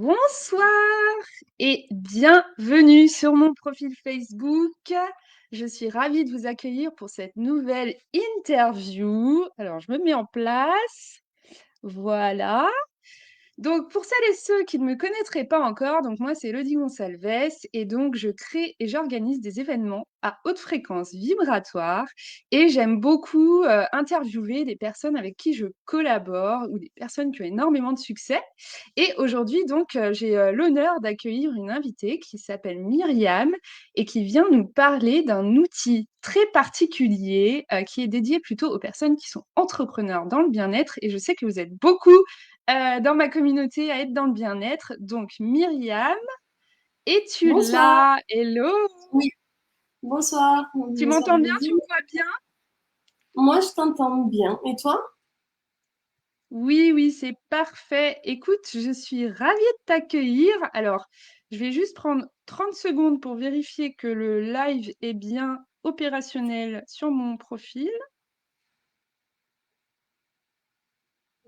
Bonsoir et bienvenue sur mon profil Facebook. Je suis ravie de vous accueillir pour cette nouvelle interview. Alors, je me mets en place. Voilà. Donc, pour celles et ceux qui ne me connaîtraient pas encore, donc moi, c'est Elodie Gonçalves et donc je crée et j'organise des événements à haute fréquence vibratoire et j'aime beaucoup interviewer des personnes avec qui je collabore ou des personnes qui ont énormément de succès. Et aujourd'hui, donc, j'ai l'honneur d'accueillir une invitée qui s'appelle Myriam et qui vient nous parler d'un outil très particulier qui est dédié plutôt aux personnes qui sont entrepreneurs dans le bien-être. Et je sais que vous êtes beaucoup dans ma communauté à être dans le bien-être. Donc, Myriam, es-tu Bonsoir. là? Hello! Oui, bonsoir. Tu Bonsoir, m'entends bien? Tu Elodie. me vois bien? Moi, je t'entends bien. Et toi? Oui, oui, c'est parfait. Écoute, je suis ravie de t'accueillir. Alors, je vais juste prendre 30 secondes pour vérifier que le live est bien opérationnel sur mon profil.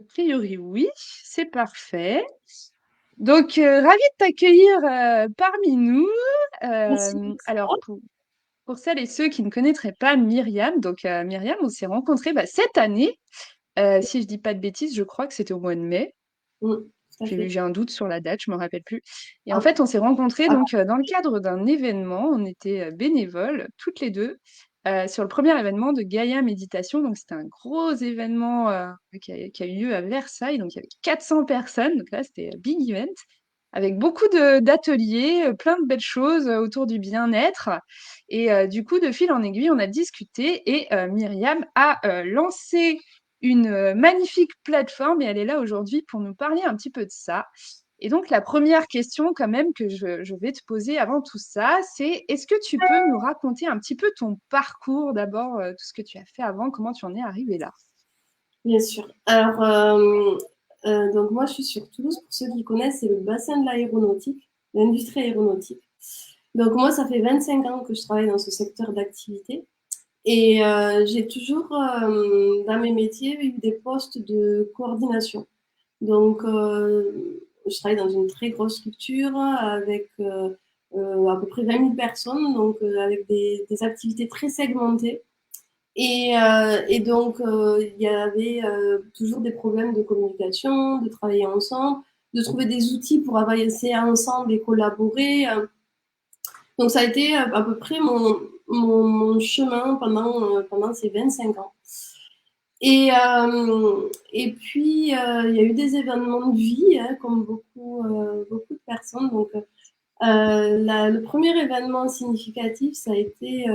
A priori, oui, c'est parfait. Donc, ravie de t'accueillir parmi nous. Merci. Alors, pour celles et ceux qui ne connaîtraient pas Myriam, donc Myriam, on s'est rencontrés cette année. Si je dis pas de bêtises, je crois que c'était au mois de mai. Tout à fait. J'ai un doute sur la date, je me rappelle plus. Et en Ah, fait, on s'est rencontrés ah, donc dans le cadre d'un événement. On était bénévoles toutes les deux sur le premier événement de Gaïa Méditation. Donc c'était un gros événement qui a eu lieu à Versailles. Donc il y avait 400 personnes. Donc là, c'était un big event avec beaucoup d'ateliers, plein de belles choses autour du bien-être. Et du coup, de fil en aiguille, on a discuté et Myriam a lancé une magnifique plateforme et elle est là aujourd'hui pour nous parler un petit peu de ça. Et donc, la première question quand même que je vais te poser avant tout ça, c'est est-ce que tu peux nous raconter un petit peu ton parcours d'abord, tout ce que tu as fait avant, comment tu en es arrivé là? bien sûr. Alors, donc moi, je suis sur Toulouse. Pour ceux qui connaissent, c'est le bassin de l'aéronautique, l'industrie aéronautique. Donc moi, ça fait 25 ans que je travaille dans ce secteur d'activité. Et j'ai toujours, dans mes métiers, eu des postes de coordination. Donc, je travaille dans une très grosse structure avec à peu près 20 000 personnes, donc avec des activités très segmentées. Et donc, il y avait toujours des problèmes de communication, de travailler ensemble, de trouver des outils pour avancer ensemble et collaborer. Donc, ça a été à peu près mon chemin pendant ces 25 ans. Et puis, il y a eu des événements de vie, hein, comme beaucoup de personnes. Donc, le premier événement significatif, ça a été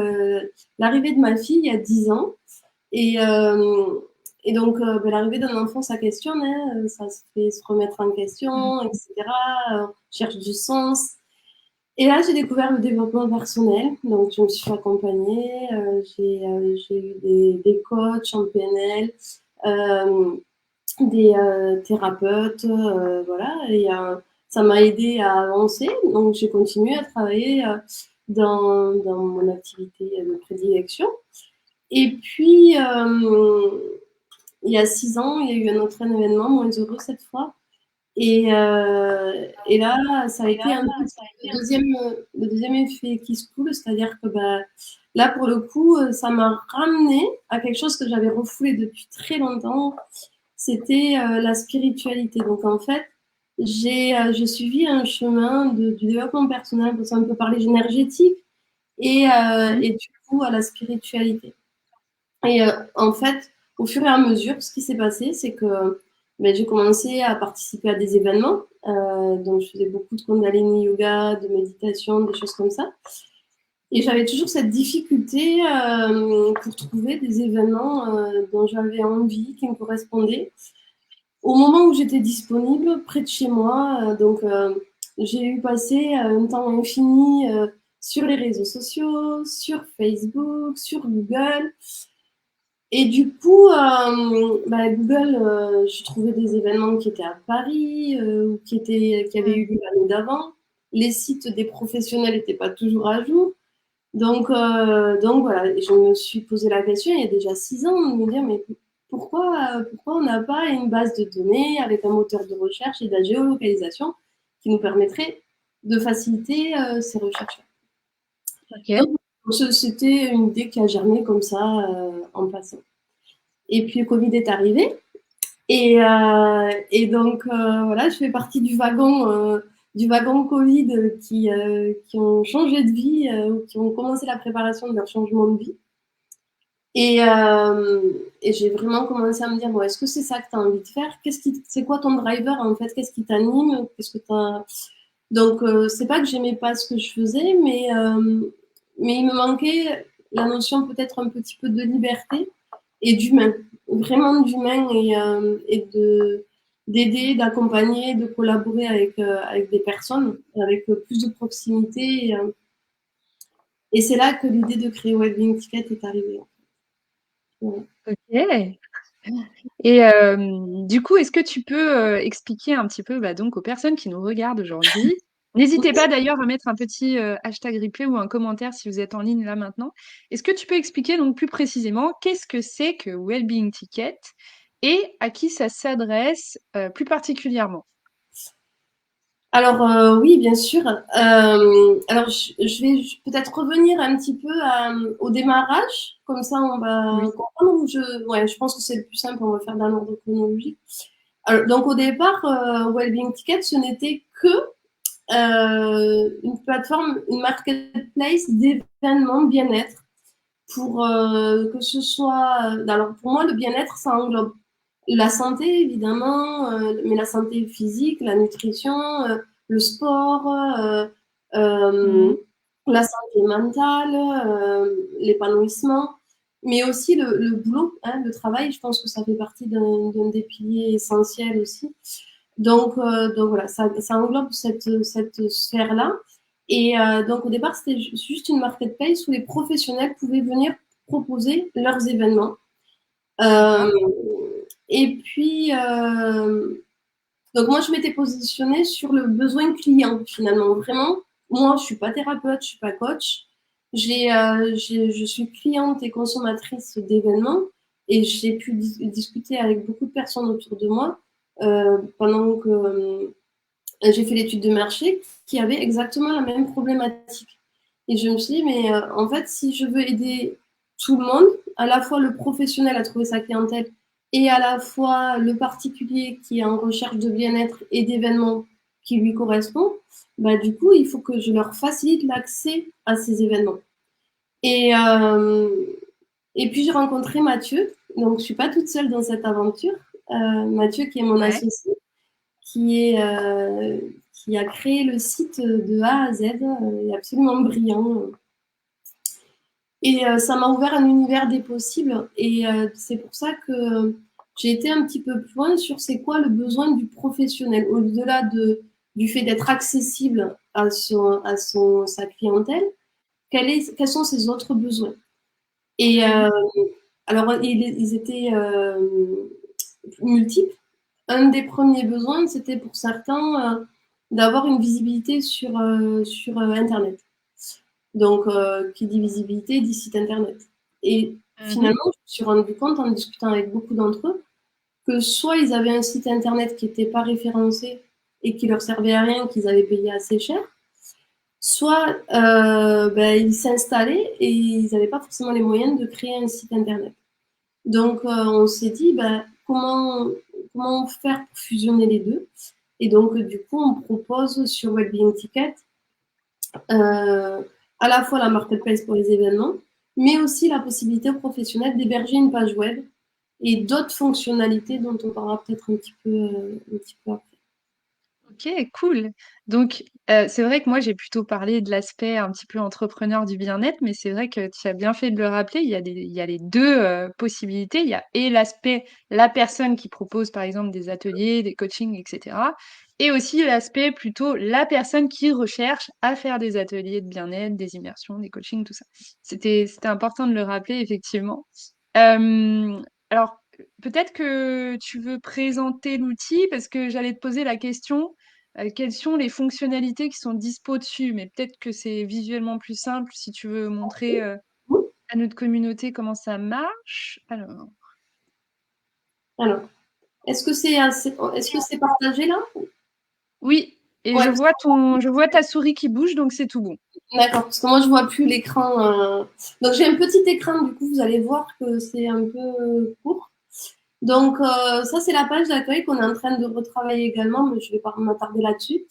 l'arrivée de ma fille il y a 10 ans. Et, euh, et donc, ben, l'arrivée d'un enfant, ça questionne, hein, ça se fait se remettre en question, etc. Cherche du sens. Et là, j'ai découvert le développement personnel. Donc, je me suis fait accompagner. J'ai eu des coachs en PNL, euh, des thérapeutes, voilà. Et ça m'a aidé à avancer. Donc, j'ai continué à travailler dans mon activité de prédilection. Et puis, il y a 6 ans, il y a eu un autre événement, moins heureux cette fois. Et là, ça a été un peu le deuxième effet qui se coule, c'est-à-dire que bah, là, pour le coup, ça m'a ramené à quelque chose que j'avais refoulé depuis très longtemps, c'était la spiritualité. Donc en fait, j'ai suivi un chemin du développement personnel, parce qu'on peut parler énergétique, Mhm. et du coup à la spiritualité. Et en fait, au fur et à mesure, ce qui s'est passé, c'est que ben, j'ai commencé à participer à des événements. Donc, je faisais beaucoup de Kundalini Yoga, de méditation, des choses comme ça. Et j'avais toujours cette difficulté pour trouver des événements dont j'avais envie, qui me correspondaient. Au moment où j'étais disponible, près de chez moi, j'ai eu passé un temps infini sur les réseaux sociaux, sur Facebook, sur Google. Et du coup, bah, Google, je trouvais des événements qui étaient à Paris, ou qui avaient eu lieu l'année d'avant. Les sites des professionnels n'étaient pas toujours à jour. Donc voilà, et je me suis posé la question il y a déjà 6 ans de me dire mais pourquoi on n'a pas une base de données avec un moteur de recherche et de la géolocalisation qui nous permettrait de faciliter ces recherches. Ok. Donc, c'était une idée qui a germé comme ça en passant. Et puis le Covid est arrivé. Et donc, voilà, je fais partie du wagon Covid qui ont changé de vie ou qui ont commencé la préparation de leur changement de vie. Et j'ai vraiment commencé à me dire, bon, est-ce que c'est ça que tu as envie de faire? C'est quoi ton driver en fait? Qu'est-ce qui t'anime? Qu'est-ce que t'as... Donc, c'est pas que j'aimais pas ce que je faisais, mais il me manquait la notion peut-être un petit peu de liberté et d'humain, vraiment d'humain et d'aider, d'accompagner, de collaborer avec des personnes, avec plus de proximité. Et c'est là que l'idée de créer Wellbeing Ticket est arrivée. Voilà. Ok. Et du coup, est-ce que tu peux expliquer un petit peu bah, donc aux personnes qui nous regardent aujourd'hui? N'hésitez pas d'ailleurs à mettre un petit hashtag replay ou un commentaire si vous êtes en ligne là maintenant. Est-ce que tu peux expliquer donc plus précisément qu'est-ce que c'est que Wellbeing Ticket et à qui ça s'adresse plus particulièrement? Alors oui, bien sûr. Alors je vais peut-être revenir un petit peu au démarrage, comme ça on va Oui. comprendre. Ouais, je pense que c'est le plus simple, on va faire dans l'ordre chronologique. Alors, donc au départ, Wellbeing Ticket, ce n'était que une plateforme, une marketplace d'événements bien-être pour que ce soit. Alors pour moi, le bien-être, ça englobe la santé évidemment, mais la santé physique, la nutrition, le sport, euh, Mhm. la santé mentale, l'épanouissement, mais aussi le boulot, hein, le travail. Je pense que ça fait partie d'un des piliers essentiels aussi. Donc voilà, ça englobe cette sphère-là. Et donc au départ, c'était juste une marketplace où les professionnels pouvaient venir proposer leurs événements. D'accord. Euh, et puis, donc moi, je m'étais positionnée sur le besoin client finalement. Vraiment, moi, je suis pas thérapeute, je suis pas coach. Je suis cliente et consommatrice d'événements et j'ai pu discuter avec beaucoup de personnes autour de moi pendant que j'ai fait l'étude de marché qui avait exactement la même problématique. Et je me suis dit, mais en fait, si je veux aider tout le monde, à la fois le professionnel à trouver sa clientèle et à la fois le particulier qui est en recherche de bien-être et d'événements qui lui correspondent, bah, du coup, il faut que je leur facilite l'accès à ces événements. Et, euh, et puis, j'ai rencontré Mathieu. Donc, je suis pas toute seule dans cette aventure. Mathieu, qui est mon Ouais. associé, qui a créé le site de A à Z, est absolument brillant. Et ça m'a ouvert un univers des possibles. Et c'est pour ça que j'ai été un petit peu plus loin sur c'est quoi le besoin du professionnel, au-delà du fait d'être accessible sa clientèle, quels sont ses autres besoins. Et Mhm. alors, ils étaient multiples. Un des premiers besoins, c'était pour certains d'avoir une visibilité sur Internet. Donc, qui dit visibilité dit site Internet. Et Mhm. finalement, je me suis rendu compte en discutant avec beaucoup d'entre eux que soit ils avaient un site Internet qui n'était pas référencé et qui leur servait à rien, qu'ils avaient payé assez cher, soit ben, ils s'installaient et ils n'avaient pas forcément les moyens de créer un site Internet. Donc, on s'est dit, ben, comment faire pour fusionner les deux? Et donc, du coup, on propose sur Wellbeing Ticket euh, à la fois la marketplace pour les événements, mais aussi la possibilité aux professionnels d'héberger une page web et d'autres fonctionnalités dont on parlera peut-être un petit peu après. Ok, cool. Donc, c'est vrai que moi, j'ai plutôt parlé de l'aspect un petit peu entrepreneur du bien-être, mais c'est vrai que tu as bien fait de le rappeler. Il y a les deux possibilités. Il y a et l'aspect, la personne qui propose, par exemple, des ateliers, des coachings, etc. Et aussi l'aspect plutôt la personne qui recherche à faire des ateliers de bien-être, des immersions, des coachings, tout ça. C'était important de le rappeler, effectivement. Alors, peut-être que tu veux présenter l'outil parce que j'allais te poser la question, quelles sont les fonctionnalités qui sont dispo dessus? Mais peut-être que c'est visuellement plus simple si tu veux montrer, à notre communauté comment ça marche. Alors Alors, est-ce que c'est partagé là? oui, Et Ouais, je vois ta souris qui bouge, donc c'est tout bon. d'accord, parce que moi je vois plus l'écran. Donc j'ai un petit écran, du coup vous allez voir que c'est un peu court. Donc ça c'est la page d'accueil qu'on est en train de retravailler également, mais je vais pas m'attarder là-dessus.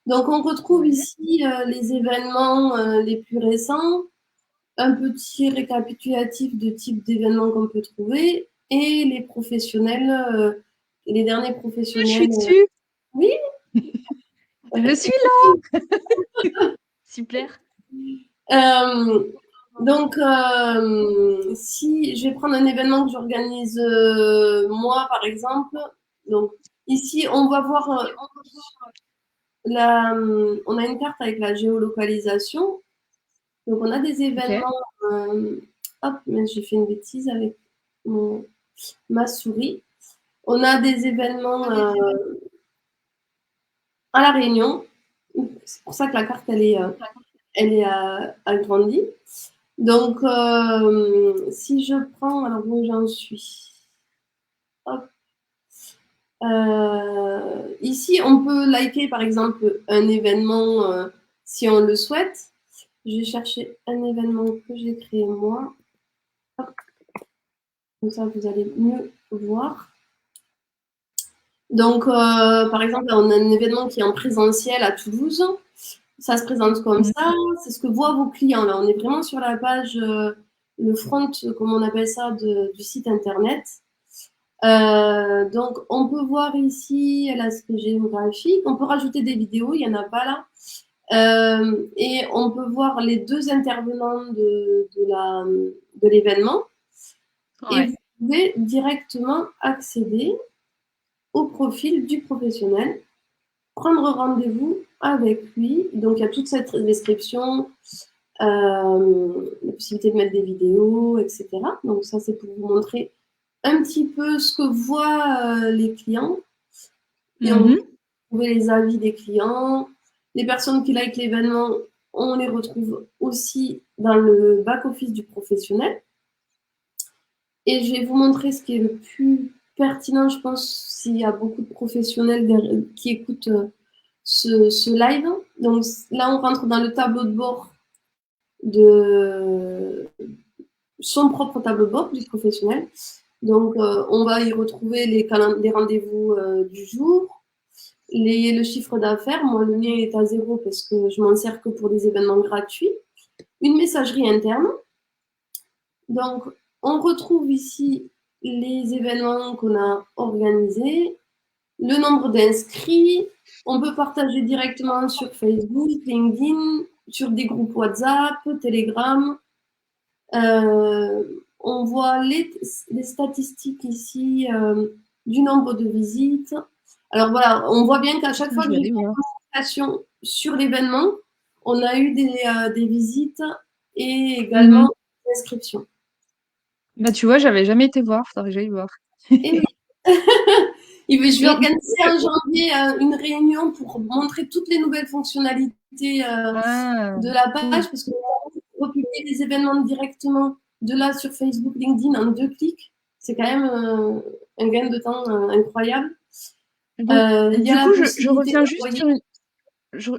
Donc on retrouve Ouais. ici les événements les plus récents, un petit récapitulatif de type d'événements qu'on peut trouver et les professionnels, les derniers Je suis professionnels. dessus. Oui, Je suis là. Super. Euh, donc, si je vais prendre un événement que j'organise moi, par exemple, donc ici, on va voir on a une carte avec la géolocalisation. Donc, on a des Ok. événements. Hop, mais j'ai fait une bêtise avec ma souris. On a des événements à La Réunion. C'est pour ça que la carte, elle est agrandie. Donc, si je prends, alors où j'en suis? Hop. Ici, on peut liker par exemple un événement si on le souhaite. Je vais chercher un événement que j'ai créé moi. Hop. Comme ça, vous allez mieux voir. Donc, par exemple, on a un événement qui est en présentiel à Toulouse. Ça se présente comme Mhm. ça. C'est ce que voient vos clients. Là, on est vraiment sur la page, le front, comme on appelle ça, du site internet. Donc, on peut voir ici l'aspect géographique. On peut rajouter des vidéos, il n'y en a pas là. Et on peut voir les deux intervenants de l'événement. Et Ouais. vous pouvez directement accéder au profil du professionnel, prendre rendez-vous avec lui. Donc, il y a toute cette description, la possibilité de mettre des vidéos, etc. Donc, ça, c'est pour vous montrer un petit peu ce que voient les clients. Et on peut Mhm. trouver les avis des clients. Les personnes qui like l'événement, on les retrouve aussi dans le back-office du professionnel. Et je vais vous montrer ce qui est le plus pertinent, je pense, s'il y a beaucoup de professionnels qui écoutent ce live. Donc là, on rentre dans le tableau de bord de son propre tableau de bord du professionnel. Donc, on va y retrouver les rendez-vous du jour, le chiffre d'affaires. Moi, le mien est à zéro parce que je m'en sers que pour des événements gratuits. Une messagerie interne. Donc, on retrouve ici les événements qu'on a organisés, le nombre d'inscrits. On peut partager directement sur Facebook, LinkedIn, sur des groupes WhatsApp, Telegram. On voit les statistiques ici du nombre de visites. Alors voilà, on voit bien qu'à chaque fois Je que vais j'ai aller fait voir. une communication sur l'événement, on a eu des visites et également Mhm. des inscriptions. Bah, tu vois, j'avais jamais été voir. Faudrait que j'aille voir. Et oui. Je vais Et du coup, organiser en janvier une réunion pour montrer toutes les nouvelles fonctionnalités ah, de la page, cool. parce que republier les événements directement de là sur Facebook, LinkedIn en 2 clics, c'est quand même un gain de temps incroyable. Donc, Il y a du la coup, possibilité d'envoyer. je,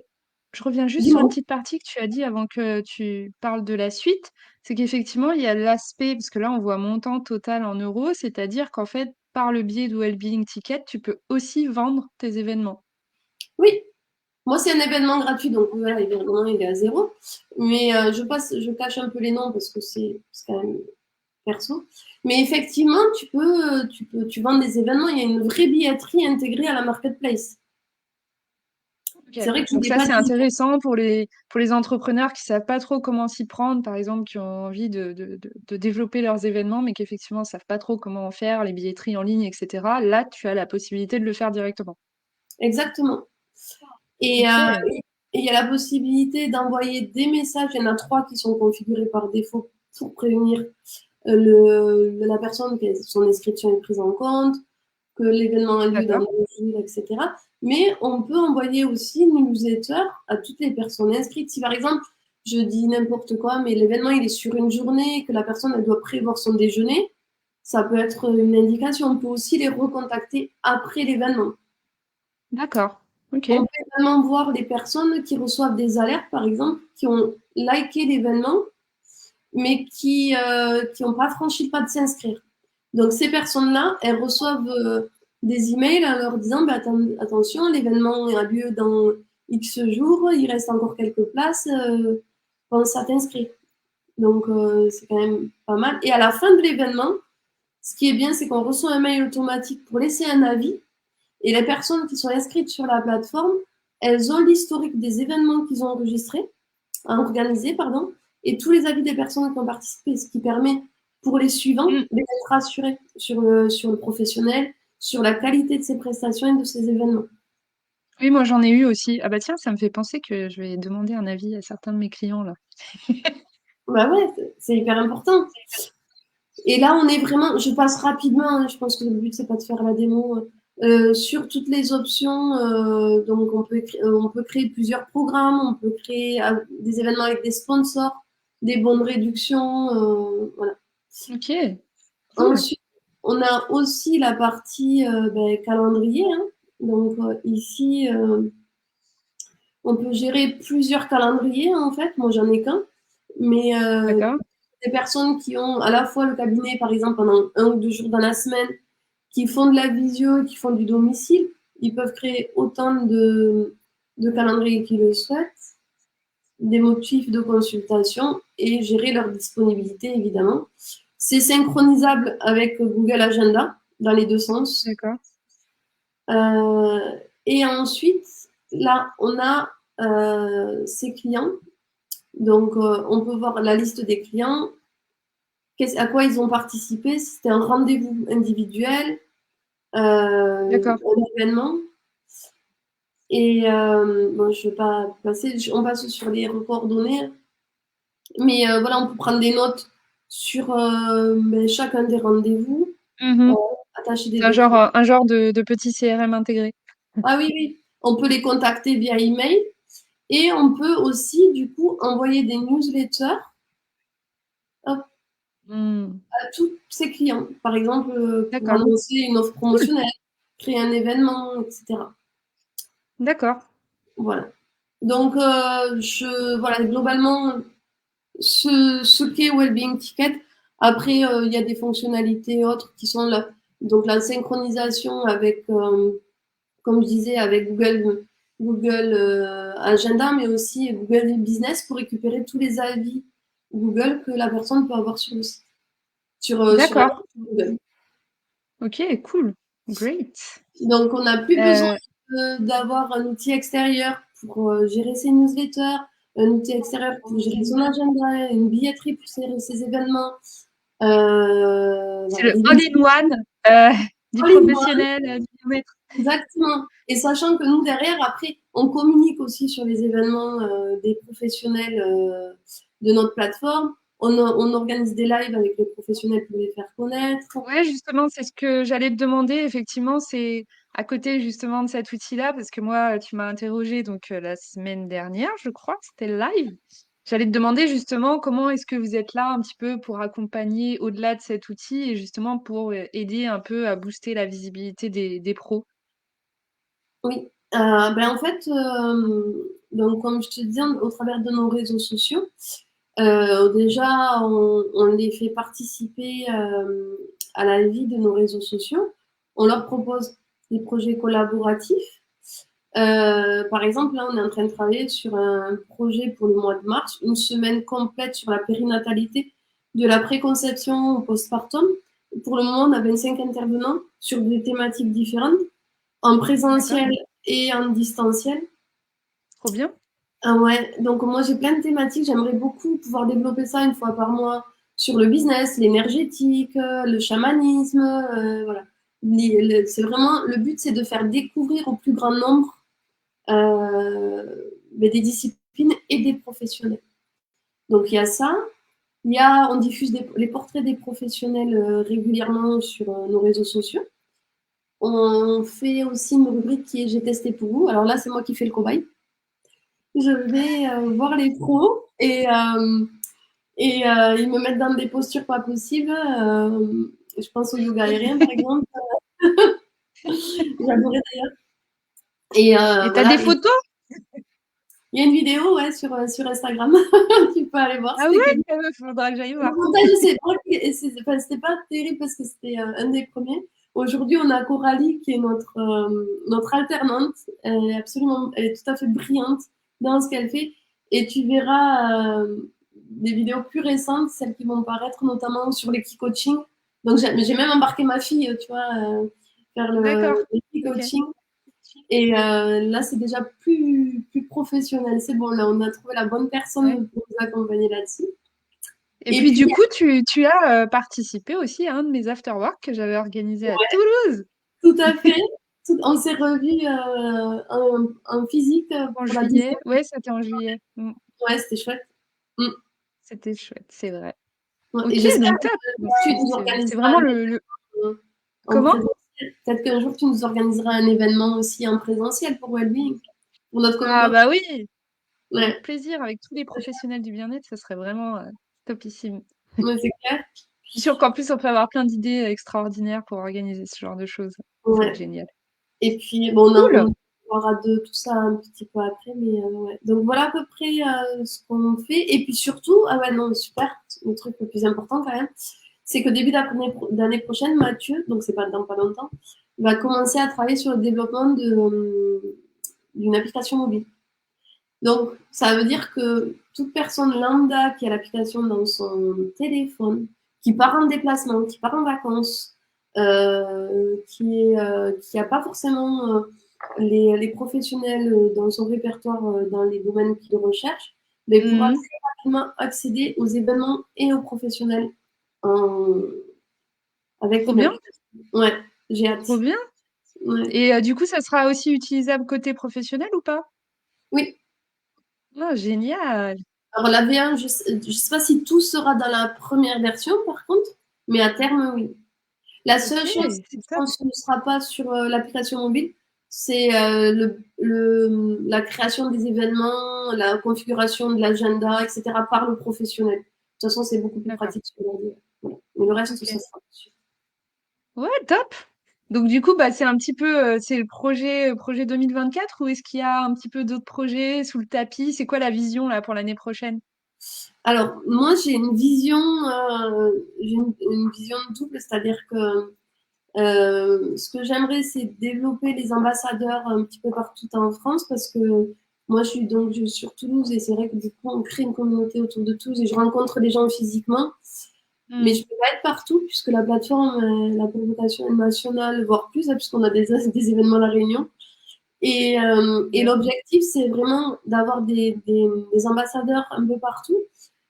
je reviens juste sur une Dis-moi. petite partie que tu as dit avant que tu parles de la suite. C'est qu'effectivement, il y a l'aspect, parce que là, on voit montant total en euros, c'est-à-dire qu'en fait, par le biais de Wellbeing Ticket, tu peux aussi vendre tes événements. Oui, moi c'est un événement gratuit, donc voilà, évidemment il est à zéro. Mais je cache un peu les noms parce que c'est quand même perso. Mais effectivement, tu vends des événements. Il y a une vraie billetterie intégrée à la marketplace. Ok. C'est vrai que je Donc n'ai ça, pas c'est dit. intéressant pour les entrepreneurs qui savent pas trop comment s'y prendre, par exemple, qui ont envie de développer leurs événements, mais qui effectivement savent pas trop comment faire, les billetteries en ligne, etc. Là, tu as la possibilité de le faire directement. Exactement. Et Ok. il y a la possibilité d'envoyer des messages. Il y en a 3 qui sont configurés par défaut pour prévenir la personne que son inscription est prise en compte, que l'événement a lieu dans D'accord. 2 jours, etc. Mais on peut envoyer aussi une newsletter à toutes les personnes inscrites. Si par exemple, je dis n'importe quoi, mais l'événement il est sur une journée, que la personne elle doit prévoir son déjeuner, ça peut être une indication. On peut aussi les recontacter après l'événement. D'accord. Ok. On peut également voir les personnes qui reçoivent des alertes, par exemple, qui ont liké l'événement, mais qui n'ont pas franchi le pas de s'inscrire. Donc ces personnes-là, elles reçoivent des emails en leur disant bah, attention, l'événement a lieu dans X jours, il reste encore quelques places, pense à t'inscrire. Donc c'est quand même pas mal. Et à la fin de l'événement, ce qui est bien, c'est qu'on reçoit un mail automatique pour laisser un avis. Et les personnes qui sont inscrites sur la plateforme, elles ont l'historique des événements qu'ils ont organisés, pardon, et tous les avis des personnes qui ont participé, ce qui permet pour les suivants Mm. d'être rassurés sur le professionnel, sur la qualité de ses prestations et de ses événements. Oui, moi j'en ai eu aussi. Ah bah tiens, ça me fait penser que je vais demander un avis à certains de mes clients là. Bah ouais, c'est hyper important. Et là, on est vraiment, je passe rapidement, hein, je pense que le but, c'est pas de faire la démo, sur toutes les options. Donc, on peut créer plusieurs programmes, on peut créer des événements avec des sponsors, des bonnes réductions. Voilà. Ok, cool. Ensuite, on a aussi la partie calendrier. Hein. Donc, ici, on peut gérer plusieurs calendriers, en fait. Moi, j'en ai qu'un. Mais D'accord. des personnes qui ont à la fois le cabinet, par exemple, pendant 1 ou 2 jours dans la semaine, qui font de la visio et qui font du domicile, ils peuvent créer autant de calendriers qu'ils le souhaitent, des motifs de consultation et gérer leur disponibilité, évidemment. C'est synchronisable avec Google Agenda dans les deux sens. D'accord. Euh, et ensuite, là, on a ses clients. Donc, on peut voir la liste des clients, à quoi ils ont participé, si c'était un rendez-vous individuel, D'accord. un événement. Et bon, je ne vais pas passer, on passe sur les coordonnées. Mais voilà, on peut prendre des notes sur chacun des rendez-vous, euh, Mhm. attacher des C'est documents. un genre de petit CRM intégré. Ah oui, oui, on peut les contacter via email et on peut aussi, du coup, envoyer des newsletters hop, Hmm. à tous ses clients. Par exemple, pour D'accord. annoncer une offre Cool. promotionnelle, créer un événement, etc. D'accord. Voilà. Donc, voilà, globalement, ce qu'est Wellbeing Ticket. Après, il y a des fonctionnalités autres qui sont là. Donc, la synchronisation avec, comme je disais, avec Google Agenda, mais aussi Google Business pour récupérer tous les avis Google que la personne peut avoir sur le site, sur D'accord. Google. Ok, cool. Great. Donc, on n'a plus besoin Euh, d'avoir un outil extérieur pour gérer ses newsletters, un outil extérieur pour gérer son agenda, une billetterie pour ses événements. c'est Voilà, le des all-in-one du all-in-one, professionnel du kilomètre. exactement. Et sachant que nous, derrière, après, on communique aussi sur les événements des professionnels de notre plateforme. On organise des lives avec les professionnels pour les faire connaître. Ouais, justement, c'est ce que j'allais te demander. Effectivement, c'est à côté justement de cet outil-là, parce que moi, tu m'as interrogé donc la semaine dernière, je crois, c'était le live. J'allais te demander justement comment est-ce que vous êtes là un petit peu pour accompagner au-delà de cet outil et justement pour aider un peu à booster la visibilité des pros. Oui. En fait, donc, comme je te disais, au travers de nos réseaux sociaux, déjà, on les fait participer à la vie de nos réseaux sociaux. On leur propose des projets collaboratifs. Par exemple, là, on est en train de travailler sur un projet pour le mois de mars, une semaine complète sur la périnatalité, de la préconception au postpartum. Pour le moment, on a 25 intervenants sur des thématiques différentes, en D'accord? présentiel et en distanciel. Trop bien. Ah ouais, donc moi j'ai plein de thématiques, j'aimerais beaucoup pouvoir développer ça 1 fois par mois sur le business, l'énergétique, le chamanisme, voilà. C'est vraiment le but, c'est de faire découvrir au plus grand nombre des disciplines et des professionnels. Donc il y a ça, on diffuse les portraits des professionnels régulièrement sur nos réseaux sociaux. On fait aussi une rubrique qui est J'ai testé pour vous. Alors là, c'est moi qui fais le cobaye. Je vais voir les pros et ils me mettent dans des postures pas possibles. Je pense au yoga aérien, par exemple. J'adorais d'ailleurs. Et Et t'as voilà, des photos? il y a une vidéo ouais, sur Instagram, tu peux aller voir. Ah ouais, faudra que j'aille Le voir. montage, c'était pas terrible parce que c'était un des premiers. Aujourd'hui, on a Coralie qui est notre alternante. Elle est tout à fait brillante dans ce qu'elle fait. Et tu verras des vidéos plus récentes, celles qui vont paraître notamment sur les key coaching. Donc, j'ai même embarqué ma fille, tu vois, faire D'accord. le key Ok. coaching. Et là, c'est déjà plus professionnel. C'est bon, là, on a trouvé la bonne Ouais. personne pour nous accompagner là-dessus. Et Et puis puis, du coup, tu as participé aussi à un de mes afterwork que j'avais organisé à Toulouse tout à fait. On s'est revus en physique en pour la deuxième. juillet. Ouais, c'était en juillet. Ouais, c'était chouette. Mm. C'était chouette, c'est vrai. Ouais. Et Ok, j'espère donc que top. Donc tu c'est nous c'est organiseras vraiment un le... événement en Comment? présentiel. Peut-être qu'un jour, tu nous organiseras un événement aussi en présentiel pour Wellbeing, pour notre Ah communauté. bah oui, avec Ouais, plaisir, avec tous les professionnels du bien-être, ça serait vraiment topissime. ouais, c'est clair. Je suis sûre qu'en plus, on peut avoir plein d'idées extraordinaires pour organiser ce genre de choses. Ça va être Ouais. génial. Et puis, bon, Cool. on parlera de tout ça un petit peu après, mais ouais. Donc voilà à peu près ce qu'on fait. Et puis surtout, ah ouais, non, super, le truc le plus important quand même, c'est que début d'année prochaine, Mathieu, donc c'est pas dans pas longtemps, va commencer à travailler sur le développement d'une application mobile. Donc, ça veut dire que toute personne lambda qui a l'application dans son téléphone, qui part en déplacement, qui part en vacances, qui a pas forcément les professionnels dans son répertoire dans les domaines qu'il recherche, mais pourra Mhm. très rapidement accéder aux événements et aux professionnels en- avec Trop une bien, application. Ouais, j'ai trop hâte. bien. Ouais. Et du coup, ça sera aussi utilisable côté professionnel ou pas? Oui. Ah, génial. Alors la V1, je sais pas si tout sera dans la première version par contre, mais à terme, oui. La Ok, seule chose qui, c'est je top. pense, ne sera pas sur l'application mobile, c'est la création des événements, la configuration de l'agenda, etc. par le professionnel. De toute façon, c'est beaucoup plus D'accord. pratique sur l'ordi. Voilà. Mais le reste, ça Ok. sera dessus. Ouais, top. Donc du coup, bah, c'est un petit peu, c'est le projet 2024 ou est-ce qu'il y a un petit peu d'autres projets sous le tapis? C'est quoi la vision là pour l'année prochaine? Alors, moi, j'ai une vision double, c'est-à-dire que ce que j'aimerais, c'est développer les ambassadeurs un petit peu partout en France parce que moi, je suis sur Toulouse et c'est vrai que du coup, on crée une communauté autour de Toulouse et je rencontre les gens physiquement. Mais Hmm. je peux pas être partout puisque la plateforme, la communication est nationale, voire plus, hein, puisqu'on a des événements à La Réunion. Et Bien. l'objectif, c'est vraiment d'avoir des ambassadeurs un peu partout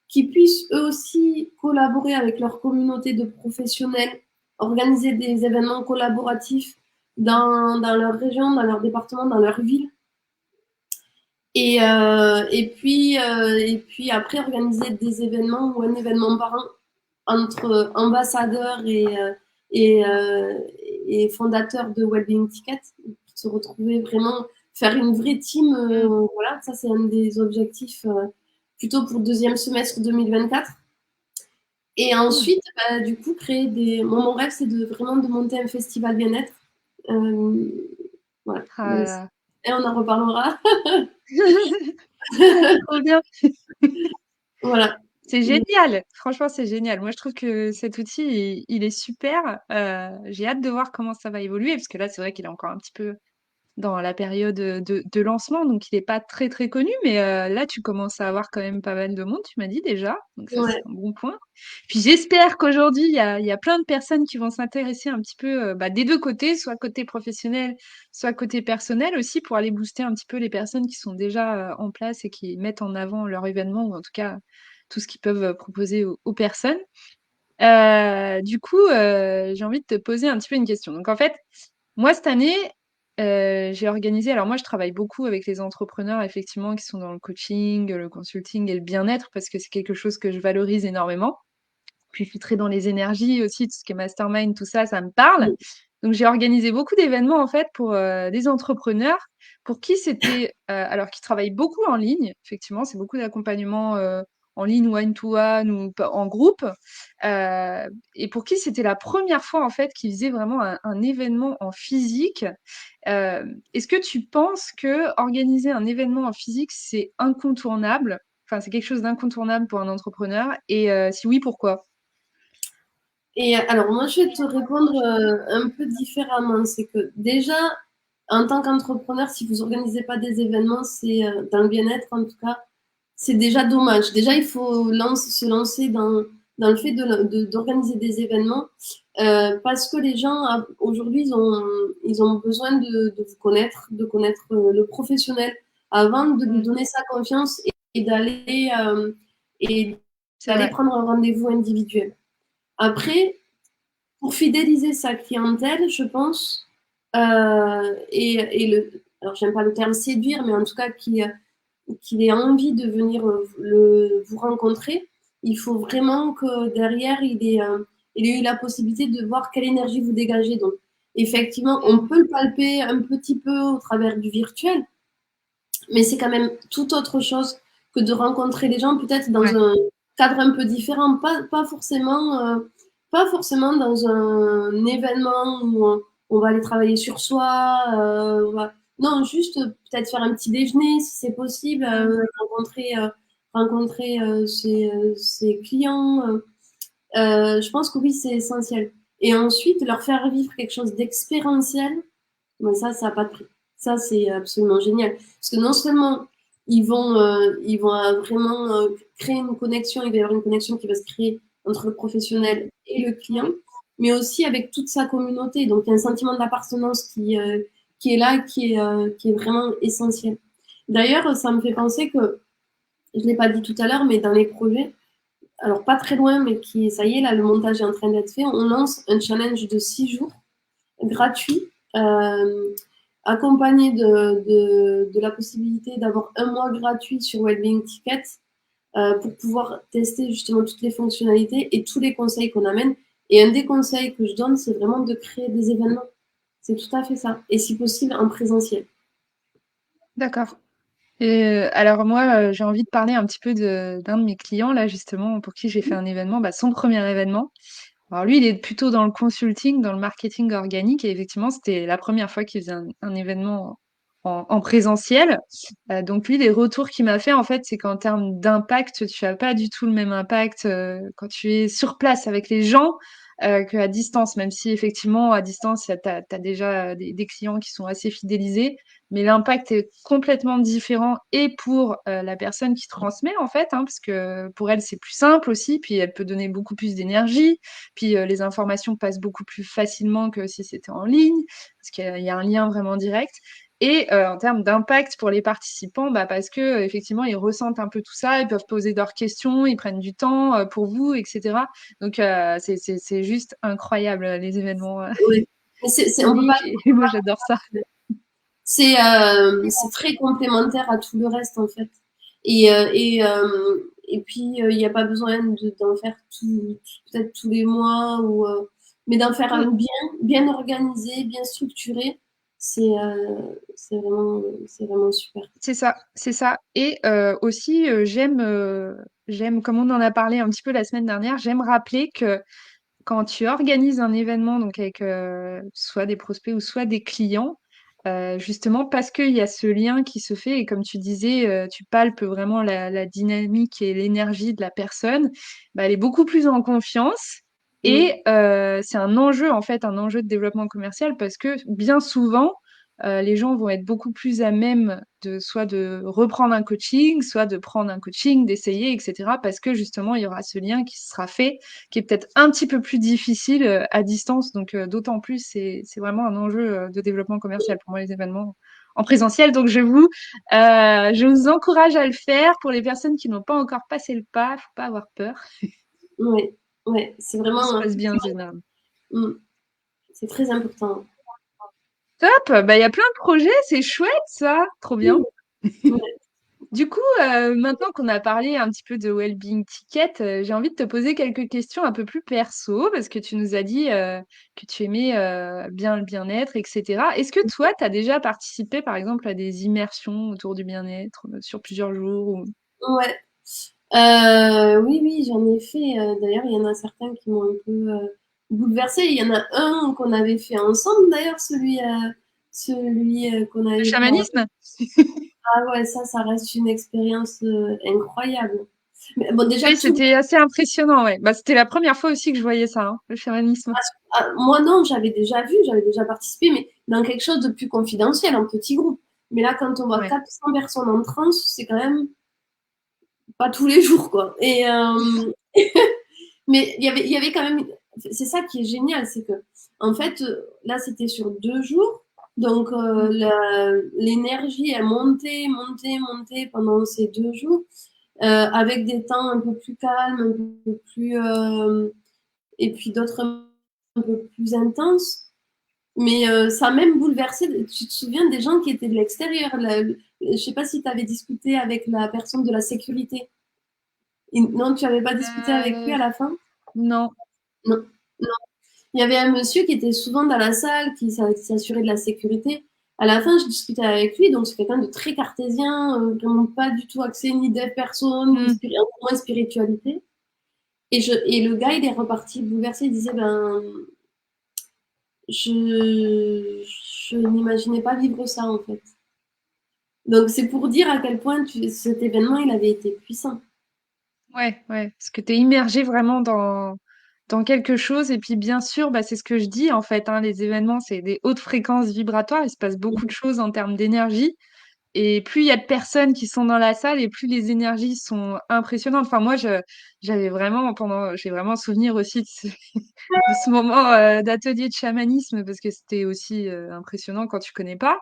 qui puissent eux aussi collaborer avec leur communauté de professionnels, organiser des événements collaboratifs dans leur région, dans leur département, dans leur ville. Et puis après, organiser des événements ou un événement par an entre ambassadeurs et, euh, et fondateurs de Wellbeing Ticket, se retrouver vraiment, faire une vraie team. Hmm. Voilà, ça c'est un des objectifs plutôt pour le deuxième semestre 2024. Et Cool. ensuite, bah, du coup, créer des. Moi, mon rêve, c'est vraiment de monter un festival bien-être. Euh, voilà. Ah Donc, là. et on en reparlera. Trop bien. Voilà. C'est génial. Franchement, c'est génial. Moi, je trouve que cet outil, il est super. J'ai hâte de voir comment ça va évoluer parce que là, c'est vrai qu'il est encore un petit peu dans la période de lancement, donc il n'est pas très très connu, mais là tu commences à avoir quand même pas mal de monde, tu m'as dit déjà, donc ça c'est Ouais. un bon point. Puis j'espère qu'aujourd'hui il y a plein de personnes qui vont s'intéresser un petit peu bah, des deux côtés, soit côté professionnel, soit côté personnel aussi, pour aller booster un petit peu les personnes qui sont déjà en place et qui mettent en avant leur événement, ou en tout cas tout ce qu'ils peuvent proposer aux personnes. Du coup, j'ai envie de te poser un petit peu une question. Donc en fait, moi cette année, j'ai organisé alors moi je travaille beaucoup avec les entrepreneurs effectivement qui sont dans le coaching, le consulting et le bien-être parce que c'est quelque chose que je valorise énormément. Puis je suis très dans les énergies aussi, tout ce qui est mastermind, tout ça, ça me parle. Donc j'ai organisé beaucoup d'événements en fait pour des entrepreneurs pour qui c'était alors qui travaillent beaucoup en ligne, effectivement, c'est beaucoup d'accompagnement en ligne, one-to-one ou en groupe, et pour qui c'était la première fois en fait qu'ils faisaient vraiment un événement en physique. Est-ce que tu penses que organiser un événement en physique, c'est incontournable? Enfin, c'est quelque chose d'incontournable pour un entrepreneur et si oui, pourquoi? Et alors, moi, je vais te répondre un peu différemment. C'est que déjà, en tant qu'entrepreneur, si vous organisez pas des événements, c'est dans le bien-être en tout cas, c'est déjà dommage. Déjà, il faut se lancer dans le fait d'organiser des événements parce que les gens aujourd'hui, ils ont besoin de vous connaître, de connaître le professionnel avant de lui Mm. donner sa confiance et C'est d'aller vrai. prendre un rendez-vous individuel. Après, pour fidéliser sa clientèle, je pense, alors j'aime pas le terme séduire, mais en tout cas qu'il ait envie de venir vous rencontrer, il faut vraiment que derrière il ait eu la possibilité de voir quelle énergie vous dégagez. Donc, effectivement, on Mm. peut le palper un petit peu au travers du virtuel, mais c'est quand même tout autre chose que de rencontrer les gens, peut-être dans Ouais. un cadre un peu différent, pas forcément dans un événement où on va aller travailler sur soi. Non, juste peut-être faire un petit déjeuner si c'est possible, Mm. rencontrer ses clients. Je pense que oui, c'est essentiel. Et ensuite, leur faire vivre quelque chose d'expérientiel, mais ça n'a pas de prix. Ça, c'est absolument génial. Parce que non seulement ils vont vraiment créer une connexion, il va y avoir une connexion qui va se créer entre le professionnel et le client, mais aussi avec toute sa communauté. Donc, il y a un sentiment d'appartenance qui est là, qui est vraiment essentiel. D'ailleurs, ça me fait penser que, je ne l'ai pas dit tout à l'heure, mais dans les projets, alors pas très loin, mais ça y est, là, le montage est en train d'être fait, on lance un challenge de 6 jours gratuit, accompagné de la possibilité d'avoir un mois gratuit sur Wellbeing Ticket pour pouvoir tester justement toutes les fonctionnalités et tous les conseils qu'on amène. Et un des conseils que je donne, c'est vraiment de créer des événements. C'est tout à fait ça. Et si possible, en présentiel. D'accord. Et alors moi, j'ai envie de parler un petit peu d'un de mes clients là justement pour qui j'ai fait un événement, bah, son premier événement. Alors lui, il est plutôt dans le consulting, dans le marketing organique et effectivement, c'était la première fois qu'il faisait un événement en présentiel. Donc lui, les retours qu'il m'a fait en fait, c'est qu'en termes d'impact, tu as pas du tout le même impact quand tu es sur place avec les gens qu'à distance, même si effectivement à distance, tu as déjà des clients qui sont assez fidélisés, mais l'impact est complètement différent et pour la personne qui transmet en fait, hein, parce que pour elle c'est plus simple aussi, puis elle peut donner beaucoup plus d'énergie, puis les informations passent beaucoup plus facilement que si c'était en ligne, parce qu'il y a un lien vraiment direct. Et en termes d'impact pour les participants, bah, parce que effectivement ils ressentent un peu tout ça, ils peuvent poser leurs questions, ils prennent du temps pour vous, etc. Donc c'est juste incroyable les événements Oui. Mais on peut pas. physiques et moi j'adore ça. C'est très complémentaire à tout le reste en fait. Et puis il n'y a pas besoin d'en faire peut-être tous les mois mais d'en faire Mm. un bien organisé, bien structuré. C'est c'est vraiment super. C'est ça, c'est ça. Et aussi, j'aime, comme on en a parlé un petit peu la semaine dernière, j'aime rappeler que quand tu organises un événement, donc avec soit des prospects ou soit des clients, justement parce qu'il y a ce lien qui se fait, et comme tu disais, tu palpes vraiment la dynamique et l'énergie de la personne, bah, elle est beaucoup plus en confiance. Mm. Et c'est un enjeu, en fait, un enjeu de développement commercial parce que bien souvent, les gens vont être beaucoup plus à même de soit de reprendre un coaching, soit de prendre un coaching, d'essayer, etc. Parce que justement, il y aura ce lien qui sera fait, qui est peut-être un petit peu plus difficile à distance. Donc, d'autant plus, c'est vraiment un enjeu de développement commercial pour moi, les événements en présentiel. Donc, je vous encourage à le faire. Pour les personnes qui n'ont pas encore passé le pas, faut pas avoir peur. Ouais, ouais, c'est Tout se vraiment passe bien en général. mm, c'est très important. Top! Bah, il y a plein de projets, c'est chouette ça, trop bien. Mm. Ouais. Du coup, maintenant qu'on a parlé un petit peu de Wellbeing Ticket, j'ai envie de te poser quelques questions un peu plus perso, parce que tu nous as dit que tu aimais bien le bien-être, etc. Est-ce que toi, tu as déjà participé, par exemple, à des immersions autour du bien-être sur plusieurs jours ou... Ouais. Oui, oui, j'en ai fait. D'ailleurs, il y en a certains qui m'ont un peu bouleversée. Il y en a un qu'on avait fait ensemble, d'ailleurs, celui qu'on Le avait fait. chamanisme? Ah ouais, ça reste une expérience incroyable. Mais bon, déjà, Oui, c'était assez impressionnant, ouais. Bah, c'était la première fois aussi que je voyais ça, hein, le chamanisme. moi non, j'avais déjà participé, mais dans quelque chose de plus confidentiel, en petit groupe. Mais là, quand on voit Ouais. 400 personnes en transe, c'est quand même pas tous les jours, quoi. Mais il y avait quand même, c'est ça qui est génial, c'est que, en fait, là, c'était sur 2 jours. Donc, Mm. l'énergie, elle montait, montait, montait pendant ces 2 jours, avec des temps un peu plus calmes, un peu plus, et puis d'autres un peu plus intenses. Mais ça a même bouleversé. Tu te souviens des gens qui étaient de l'extérieur. Je sais pas si tu avais discuté avec la personne de la sécurité. Non, tu n'avais pas discuté avec lui Euh, à la fin? non. Non. Non. Il y avait un monsieur qui était souvent dans la salle, qui s'assurait de la sécurité. À la fin, je discutais avec lui, donc c'est quelqu'un de très cartésien, vraiment pas du tout axé ni dev personne, ni Mm. encore moins spiritualité. Et le gars, il est reparti bouleversé. Il disait, ben, je n'imaginais pas vivre ça, en fait. Donc, c'est pour dire à quel point cet événement, il avait été puissant. Ouais, ouais. Parce que t'es immergé vraiment dans quelque chose. Et puis, bien sûr, bah, c'est ce que je dis, en fait, hein, les événements, c'est des hautes fréquences vibratoires. Il se passe beaucoup de choses en termes d'énergie. Et plus il y a de personnes qui sont dans la salle et plus les énergies sont impressionnantes. Enfin, moi, j'ai vraiment souvenir aussi de ce moment d'atelier de chamanisme parce que c'était aussi impressionnant quand tu connais pas.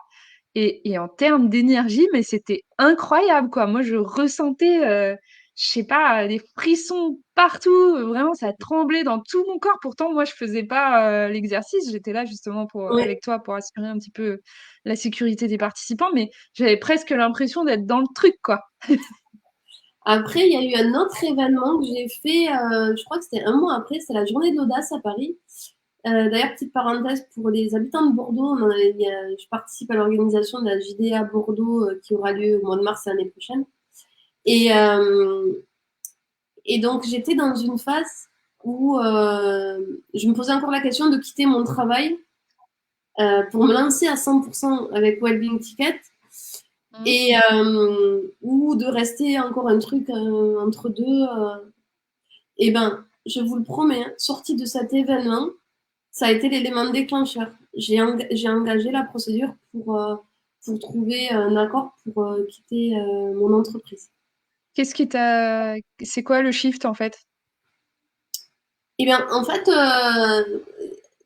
Et en termes d'énergie, mais c'était incroyable, quoi. Moi, je ressentais, je sais pas, des frissons partout. Vraiment, ça tremblait dans tout mon corps. Pourtant, moi, je faisais pas l'exercice. J'étais là justement Ouais. avec toi pour assurer un petit peu la sécurité des participants, mais j'avais presque l'impression d'être dans le truc, quoi. Après, il y a eu un autre événement que j'ai fait, je crois que c'était un mois après, c'est la journée de l'audace à Paris. D'ailleurs, petite parenthèse pour les habitants de Bordeaux, je participe à l'organisation de la JDA Bordeaux qui aura lieu au mois de mars l'année prochaine. Et, euh, et donc, j'étais dans une phase où je me posais encore la question de quitter mon travail pour me lancer à 100% avec Wellbeing Ticket Mhm. ou de rester encore un truc entre deux. Et ben, je vous le promets, hein, sortie de cet événement, ça a été l'élément déclencheur. J'ai engagé la procédure pour trouver un accord pour quitter mon entreprise. C'est quoi le shift, en fait? Et bien, en fait,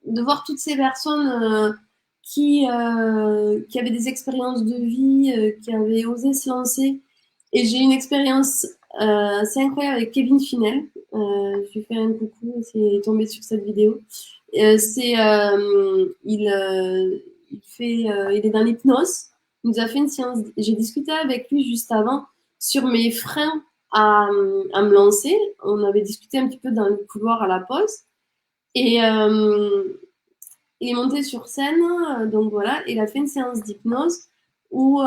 de voir toutes ces personnes qui avaient des expériences de vie, qui avaient osé se lancer. Et j'ai une expérience assez incroyable avec Kevin Finel. Je lui fais un coucou, c'est tombé sur cette vidéo. Il est dans l'hypnose. Il nous a fait une séance. J'ai discuté avec lui juste avant sur mes freins à me lancer. On avait discuté un petit peu dans le couloir à la pause. Et il est monté sur scène, donc voilà, il a fait une séance d'hypnose où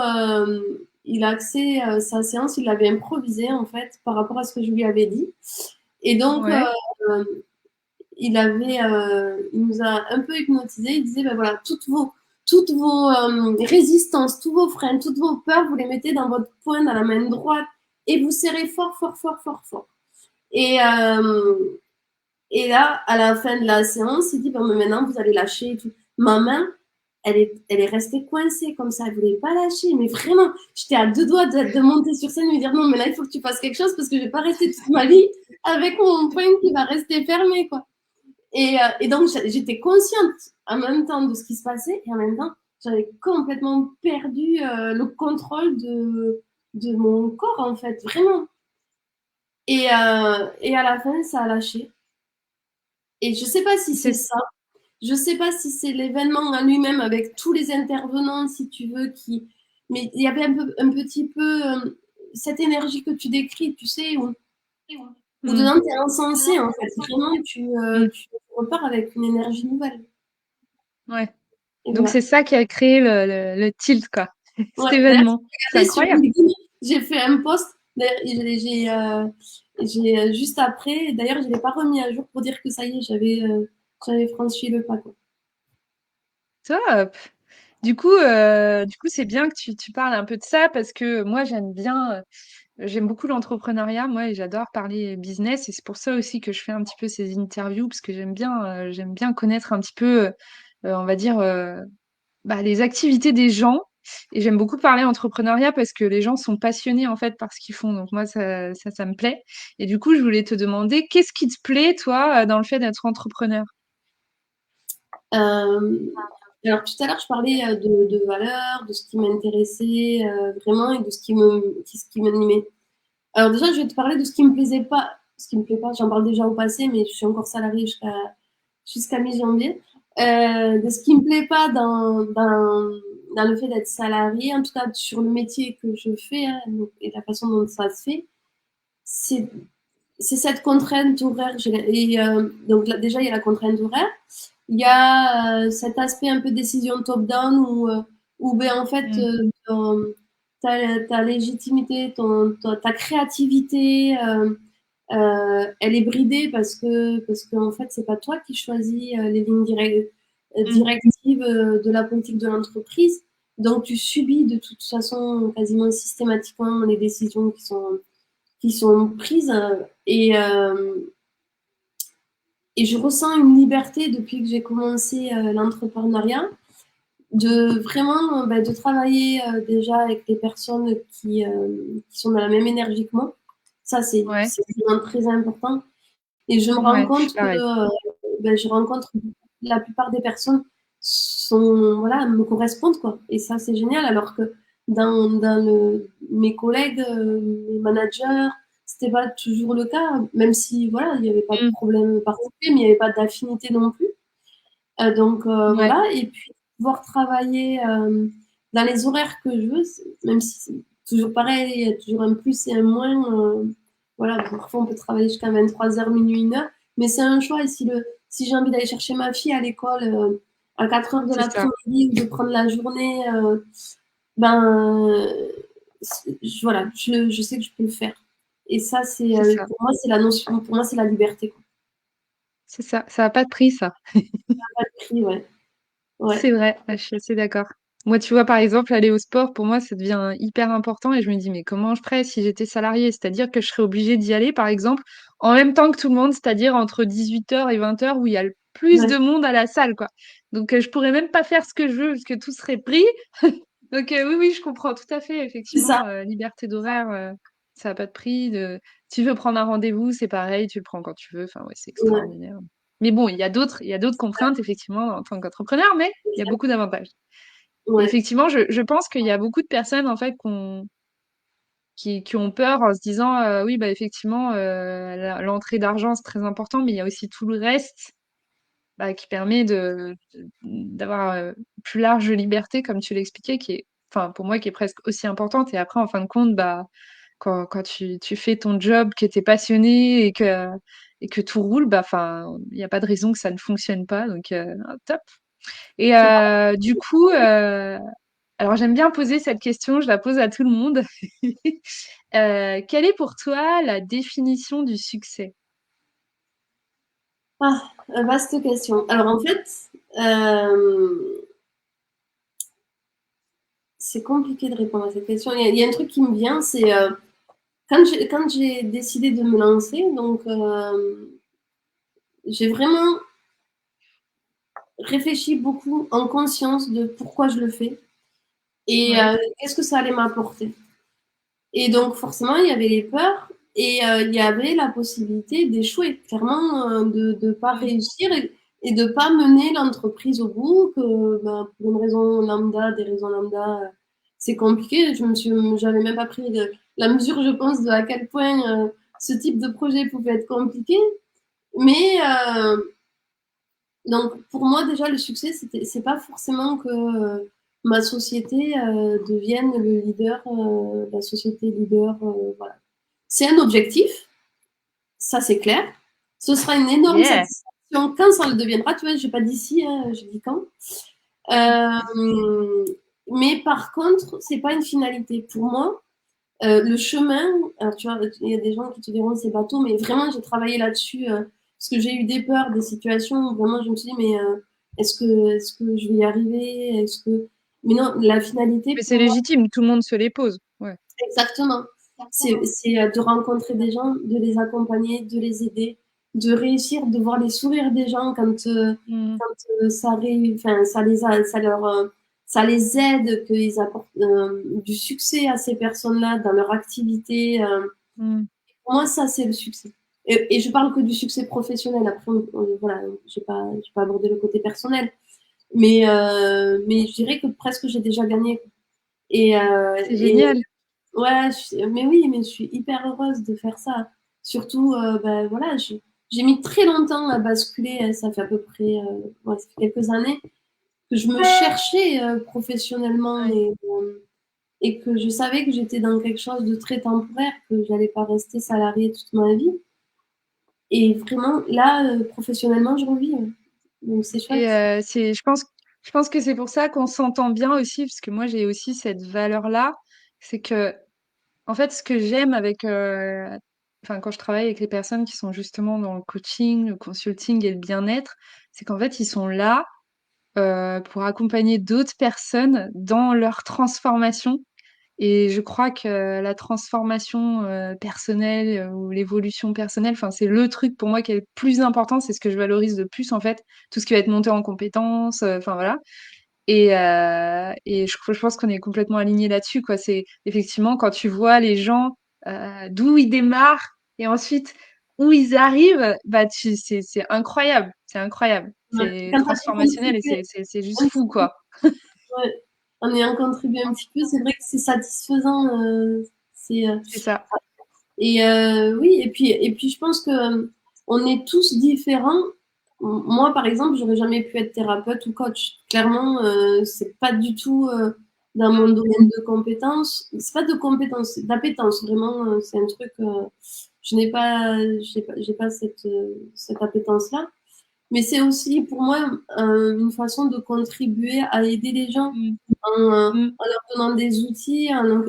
il a axé sa séance, il l'avait improvisée en fait par rapport à ce que je lui avais dit. Et donc, Ouais. euh, il nous a un peu hypnotisé. Il disait, ben voilà, toutes vos résistances, tous vos freins, toutes vos peurs, vous les mettez dans votre poing, dans la main droite, et vous serrez fort, fort, fort, fort, fort. Et, euh, et là, à la fin de la séance, il dit, bon, mais maintenant, vous allez lâcher et tout. Ma main, elle est restée coincée comme ça. Elle voulait pas lâcher. Mais vraiment, j'étais à 2 doigts de monter sur scène et lui dire, non, mais là, il faut que tu fasses quelque chose parce que je vais pas rester toute ma vie avec mon poing qui va rester fermé, quoi. Et donc, j'étais consciente en même temps de ce qui se passait et en même temps, j'avais complètement perdu le contrôle de mon corps, en fait, vraiment. Et à la fin, ça a lâché. Et je sais pas si c'est C'est ça. Je sais pas si c'est l'événement en lui-même avec tous les intervenants, si tu veux, qui. Mais il y avait un petit peu cette énergie que tu décris, tu sais, où mmh. dedans tu es encensé, en fait. Vraiment, Mmh. tu repars avec une énergie nouvelle. Ouais. Et Donc voilà. c'est ça qui a créé le tilt, quoi, cet Ouais. D'ailleurs, événement. si C'est vous regardez sur incroyable. LinkedIn, j'ai fait un post. D'ailleurs, j'ai juste après, d'ailleurs, je l'ai pas remis à jour pour dire que ça y est, j'avais franchi le pas, quoi. Top! Du coup, c'est bien que tu parles un peu de ça parce que moi, j'aime beaucoup l'entrepreneuriat, moi, et j'adore parler business. Et c'est pour ça aussi que je fais un petit peu ces interviews parce que j'aime bien connaître un petit peu, on va dire, bah, les activités des gens. Et j'aime beaucoup parler entrepreneuriat parce que les gens sont passionnés en fait par ce qu'ils font. Donc moi, ça me plaît. Et du coup, je voulais te demander, qu'est-ce qui te plaît, toi, dans le fait d'être entrepreneur? Euh, alors tout à l'heure, je parlais de valeurs, de ce qui m'intéressait vraiment et de ce qui m'animait. Alors déjà, je vais te parler de ce qui me plaisait pas, ce qui me plaît pas. J'en parle déjà au passé, mais je suis encore salariée jusqu'à mi-janvier. De ce qui me plaît pas dans le fait d'être salariée, en tout cas sur le métier que je fais hein, et la façon dont ça se fait, c'est c'est cette contrainte horaire. Donc là, déjà, il y a la contrainte horaire. Il y a cet aspect un peu décision top-down où ben, en fait, Mm. ta légitimité, ta créativité, elle est bridée parce que en fait, c'est pas toi qui choisis les lignes Mm. directives de la politique de l'entreprise. Donc, tu subis de toute façon quasiment systématiquement les décisions qui sont prises et je ressens une liberté depuis que j'ai commencé l'entrepreneuriat de vraiment de travailler déjà avec des personnes qui sont dans la même énergie que moi. Ça, Ouais, c'est vraiment très important. Et je me rends ouais, je suis compte que pareil. je rencontre la plupart des personnes voilà, me correspondent, quoi. Et ça, c'est génial. Alors que mes collègues, mes managers, c'était pas toujours le cas, même si, voilà, il n'y avait pas de Mm. problème particulier, mais il n'y avait pas d'affinité non plus. Ouais. Voilà. Et puis, pouvoir travailler dans les horaires que je veux, même si c'est toujours pareil, il y a toujours un plus et un moins. Voilà, parfois on peut travailler jusqu'à 23h, minuit, 1h, mais c'est un choix. Et si j'ai envie d'aller chercher ma fille à l'école à 4h de C'est ça, l'après-midi ou de prendre la journée, ben, voilà, je sais que je peux le faire. Et ça, c'est ça, pour moi, c'est la notion, pour moi, c'est la liberté, quoi. c'est ça. Ça a pas de prix, ça. Pas de prix, ouais. Ouais, C'est vrai, je suis assez d'accord. Moi, tu vois, par exemple, aller au sport, pour moi, ça devient hyper important et je me dis, mais comment je ferais si j'étais salariée? C'est-à-dire que je serais obligée d'y aller, par exemple, en même temps que tout le monde, c'est-à-dire entre 18h et 20h où il y a le plus ouais, de monde à la salle, quoi. Donc, je pourrais même pas faire ce que je veux parce que tout serait pris. Donc, oui, oui, je comprends tout à fait, c'est ça. effectivement, liberté d'horaire, ça a pas de prix. Tu veux prendre un rendez-vous, c'est pareil, tu le prends quand tu veux. Enfin, ouais, c'est Ouais, extraordinaire. Mais bon, il y a d'autres contraintes, effectivement, en tant qu'entrepreneur, mais il y a beaucoup d'avantages. Et ouais, effectivement, je pense qu'il y a beaucoup de personnes, en fait, qui ont peur en se disant, oui, bah, effectivement, l'entrée d'argent, c'est très important, mais il y a aussi tout le reste, bah, qui permet d'avoir plus large liberté, comme tu l'expliquais, qui est, enfin, pour moi, qui est presque aussi importante. Et après, en fin de compte, bah, quand tu fais ton job, que tu es passionné et que tout roule, bah, enfin, il n'y a pas de raison que ça ne fonctionne pas. Donc, top. Et c'est du coup, alors j'aime bien poser cette question, je la pose à tout le monde. Quelle est pour toi la définition du succès? ah, vaste question. Alors en fait, euh, c'est compliqué de répondre à cette question. Il y a un truc qui me vient, c'est quand j'ai décidé de me lancer, donc j'ai vraiment réfléchi beaucoup en conscience de pourquoi je le fais et Ouais. qu'est-ce que ça allait m'apporter. Et donc forcément, il y avait les peurs et il y avait la possibilité d'échouer, clairement, de ne pas Mm. réussir et de ne pas mener l'entreprise au bout, que ben, pour une raison lambda, des raisons lambda, c'est compliqué. J'avais même pas pris la mesure, je pense, de à quel point ce type de projet pouvait être compliqué. Mais donc pour moi déjà le succès, c'est pas forcément que ma société devienne le leader, la société leader, voilà. C'est un objectif, ça c'est clair. Ce sera une énorme Yeah. satisfaction quand ça le deviendra. Tu vois, j'ai pas dit si, hein, je dis quand. Mm. Euh, mais par contre, c'est pas une finalité. Pour moi, Le chemin, alors tu vois, il y a des gens qui te diront c'est bateau, mais vraiment j'ai travaillé là-dessus parce que j'ai eu des peurs, des situations où vraiment je me suis dit mais est-ce que je vais y arriver? Est-ce que mais non, la finalité Mais pour c'est moi, légitime, tout le monde se les pose. Ouais. exactement, c'est de rencontrer des gens, de les accompagner, de les aider, de réussir, de voir les sourires des gens Mmh. quand enfin, ça les aide, qu'ils apportent du succès à ces personnes-là dans leur activité. Mmh. Pour moi, ça, c'est le succès. Et je parle que du succès professionnel. Après, voilà, j'ai pas abordé le côté personnel. Mais je dirais que presque j'ai déjà gagné. C'est Et génial. ouais, mais oui, mais je suis hyper heureuse de faire ça. Surtout, ben voilà, j'ai mis très longtemps à basculer. Ça fait à peu près, ouais, ça fait quelques années que je me cherchais professionnellement Ouais. et que je savais que j'étais dans quelque chose de très temporaire, que j'allais pas rester salariée toute ma vie. Et vraiment, là, professionnellement, je revis. Donc, c'est Et chouette. je pense que c'est pour ça qu'on s'entend bien aussi, parce que moi j'ai aussi cette valeur-là. C'est que, en fait, ce que j'aime avec, enfin, quand je travaille avec les personnes qui sont justement dans le coaching, le consulting et le bien-être, c'est qu'en fait, ils sont là, pour accompagner d'autres personnes dans leur transformation. Et je crois que la transformation personnelle ou l'évolution personnelle, enfin, c'est le truc pour moi qui est le plus important, c'est ce que je valorise le plus en fait, tout ce qui va être monté en compétences, enfin voilà. Et je pense qu'on est complètement alignés là-dessus, quoi. C'est effectivement quand tu vois les gens d'où ils démarrent et ensuite où ils arrivent, bah c'est incroyable, c'est incroyable, Ouais. c'est Quand tu as transformationnel et contribué c'est juste un petit fou, peu, quoi. ouais, en ayant contribué un petit peu, c'est vrai que c'est satisfaisant. C'est, euh, C'est ça. oui, et puis je pense que on est tous différents. Moi, par exemple, j'aurais jamais pu être thérapeute ou coach. Clairement, c'est pas du tout dans mon Mm. domaine de compétences. C'est pas de compétences, c'est d'appétence. Vraiment, c'est un truc. J'ai pas cette appétence-là. Mais c'est aussi pour moi une façon de contribuer à aider les gens Mm. Mm. en leur donnant des outils, en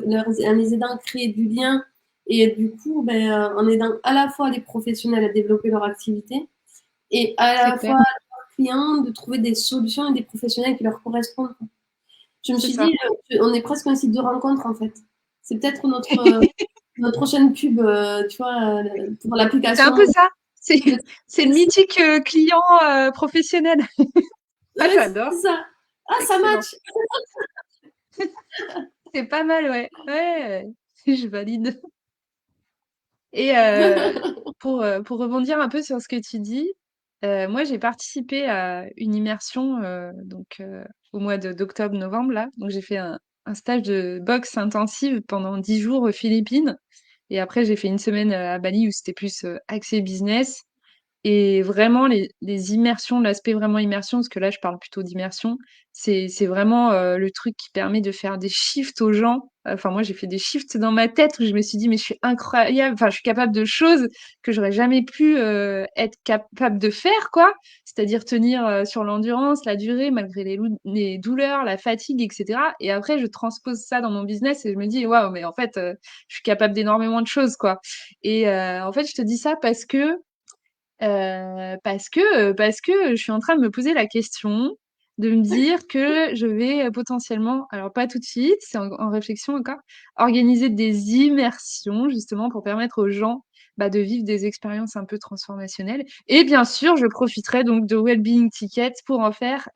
les aidant à créer du lien et du coup, ben, en aidant à la fois les professionnels à développer leur activité et à C'est la clair, fois leurs clients de trouver des solutions et des professionnels qui leur correspondent. Je me c'est suis dit, ça. on est presque un site de rencontre en fait. C'est peut-être notre prochaine pub, tu vois, pour C'est un l'application. peu ça. C'est de- c'est le de- mythique client professionnel. Ah, Ouais, j'adore. c'est ça. Ah, ça Excellent. match. C'est pas mal, ouais. Ouais, je valide. Et pour rebondir un peu sur ce que tu dis, moi j'ai participé à une immersion donc au mois d'octobre-novembre là. Donc j'ai fait un stage de boxe intensive pendant 10 jours aux Philippines. Et après j'ai fait une semaine à Bali où c'était plus axé business. Et vraiment, les immersions, l'aspect vraiment immersion, parce que là, je parle plutôt d'immersion, c'est vraiment le truc qui permet de faire des shifts aux gens. Enfin, moi, j'ai fait des shifts dans ma tête où je me suis dit, mais je suis incroyable, enfin, je suis capable de choses que j'aurais jamais pu être capable de faire, quoi. C'est-à-dire tenir sur l'endurance, la durée, malgré les douleurs, la fatigue, etc. Et après, je transpose ça dans mon business et je me dis, waouh, mais en fait, je suis capable d'énormément de choses, quoi. Et en fait, je te dis ça parce que je suis en train de me poser la question, de me dire que je vais potentiellement, alors pas tout de suite, c'est en réflexion encore, organiser des immersions justement pour permettre aux gens bah, de vivre des expériences un peu transformationnelles. Et bien sûr, je profiterai donc de Wellbeing Tickets pour en faire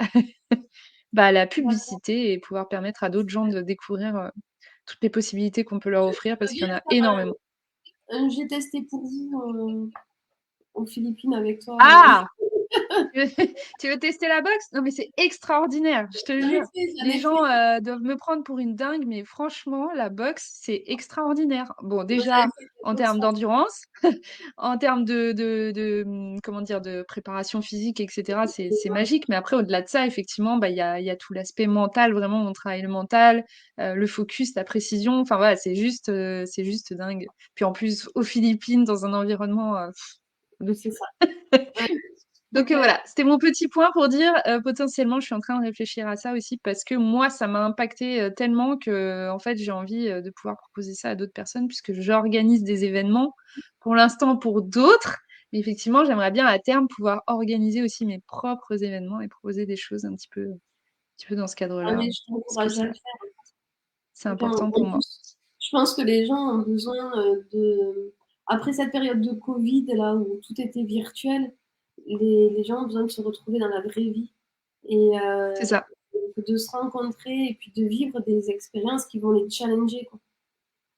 bah, la publicité et pouvoir permettre à d'autres gens de découvrir toutes les possibilités qu'on peut leur offrir parce qu'il y en a énormément. J'ai testé pour vous aux Philippines avec toi. Ah! Tu veux, tu veux tester la boxe? Non, mais c'est extraordinaire, je te J'en ai jure. fait, j'en Les ai gens fait. doivent me prendre pour une dingue, mais franchement, la boxe, c'est extraordinaire. Bon, Moi, j'avais déjà, fait en quelque termes chose. d'endurance, en termes comment dire, de préparation physique, etc., c'est magique. Mais après, au-delà de ça, effectivement, bah, il y a tout l'aspect mental, vraiment, on travaille le mental, le focus, la précision. Enfin, voilà, c'est juste dingue. Puis en plus, aux Philippines, dans un environnement de C'est fou. ça. Ouais. Donc voilà, c'était mon petit point pour dire potentiellement je suis en train de réfléchir à ça aussi parce que moi ça m'a impacté tellement que en fait j'ai envie de pouvoir proposer ça à d'autres personnes puisque j'organise des événements pour l'instant pour d'autres, mais effectivement j'aimerais bien à terme pouvoir organiser aussi mes propres événements et proposer des choses un petit peu dans ce Ah, cadre-là mais je parce que t'encourage à ça le faire. c'est Vraiment. important pour En moi. plus, je pense que les gens ont besoin après cette période de Covid, là où tout était virtuel, les gens ont besoin de se retrouver dans la vraie vie et C'est ça, de se rencontrer et puis de vivre des expériences qui vont les challenger, quoi.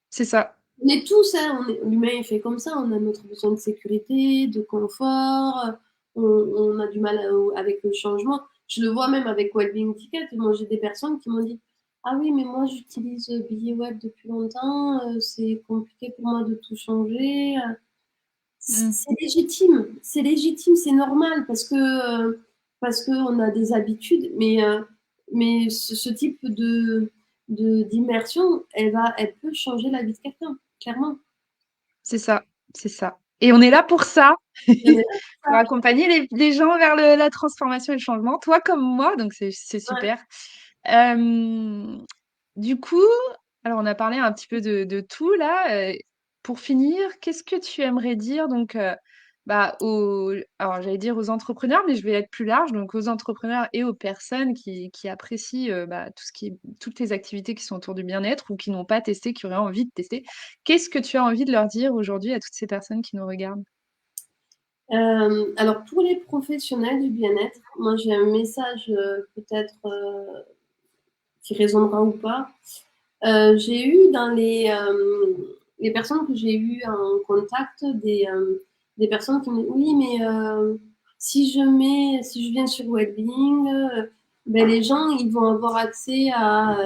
c'est ça, On est tous, hein, l'humain est fait comme ça, on a notre besoin de sécurité, de confort, on a du mal avec le changement. Je le vois même avec Wellbeing Ticket. Moi, j'ai des personnes qui m'ont dit, ah oui, mais moi, j'utilise Billet Web depuis longtemps, c'est compliqué pour moi de tout changer. Mm. C'est légitime, c'est normal parce que on a des habitudes, mais ce type d'immersion, elle peut changer la vie de quelqu'un, clairement. C'est ça, c'est ça. Et on est là pour ça, Et on est là pour pour accompagner les gens vers la transformation et le changement, toi comme moi, donc c'est ça. Ouais. super. Du coup, alors on a parlé un petit peu de tout là. Pour finir, qu'est-ce que tu aimerais dire donc alors j'allais dire aux entrepreneurs, mais je vais être plus large, donc aux entrepreneurs et aux personnes qui apprécient tout ce qui est, toutes les activités qui sont autour du bien-être ou qui n'ont pas testé, qui auraient envie de tester. Qu'est-ce que tu as envie de leur dire aujourd'hui à toutes ces personnes qui nous regardent? Alors pour les professionnels du bien-être, moi j'ai un message peut-être qui résonnera ou pas. J'ai eu dans les personnes que j'ai eues en contact des personnes qui me disent oui, mais si je viens sur Wellbeing, ben les gens ils vont avoir accès à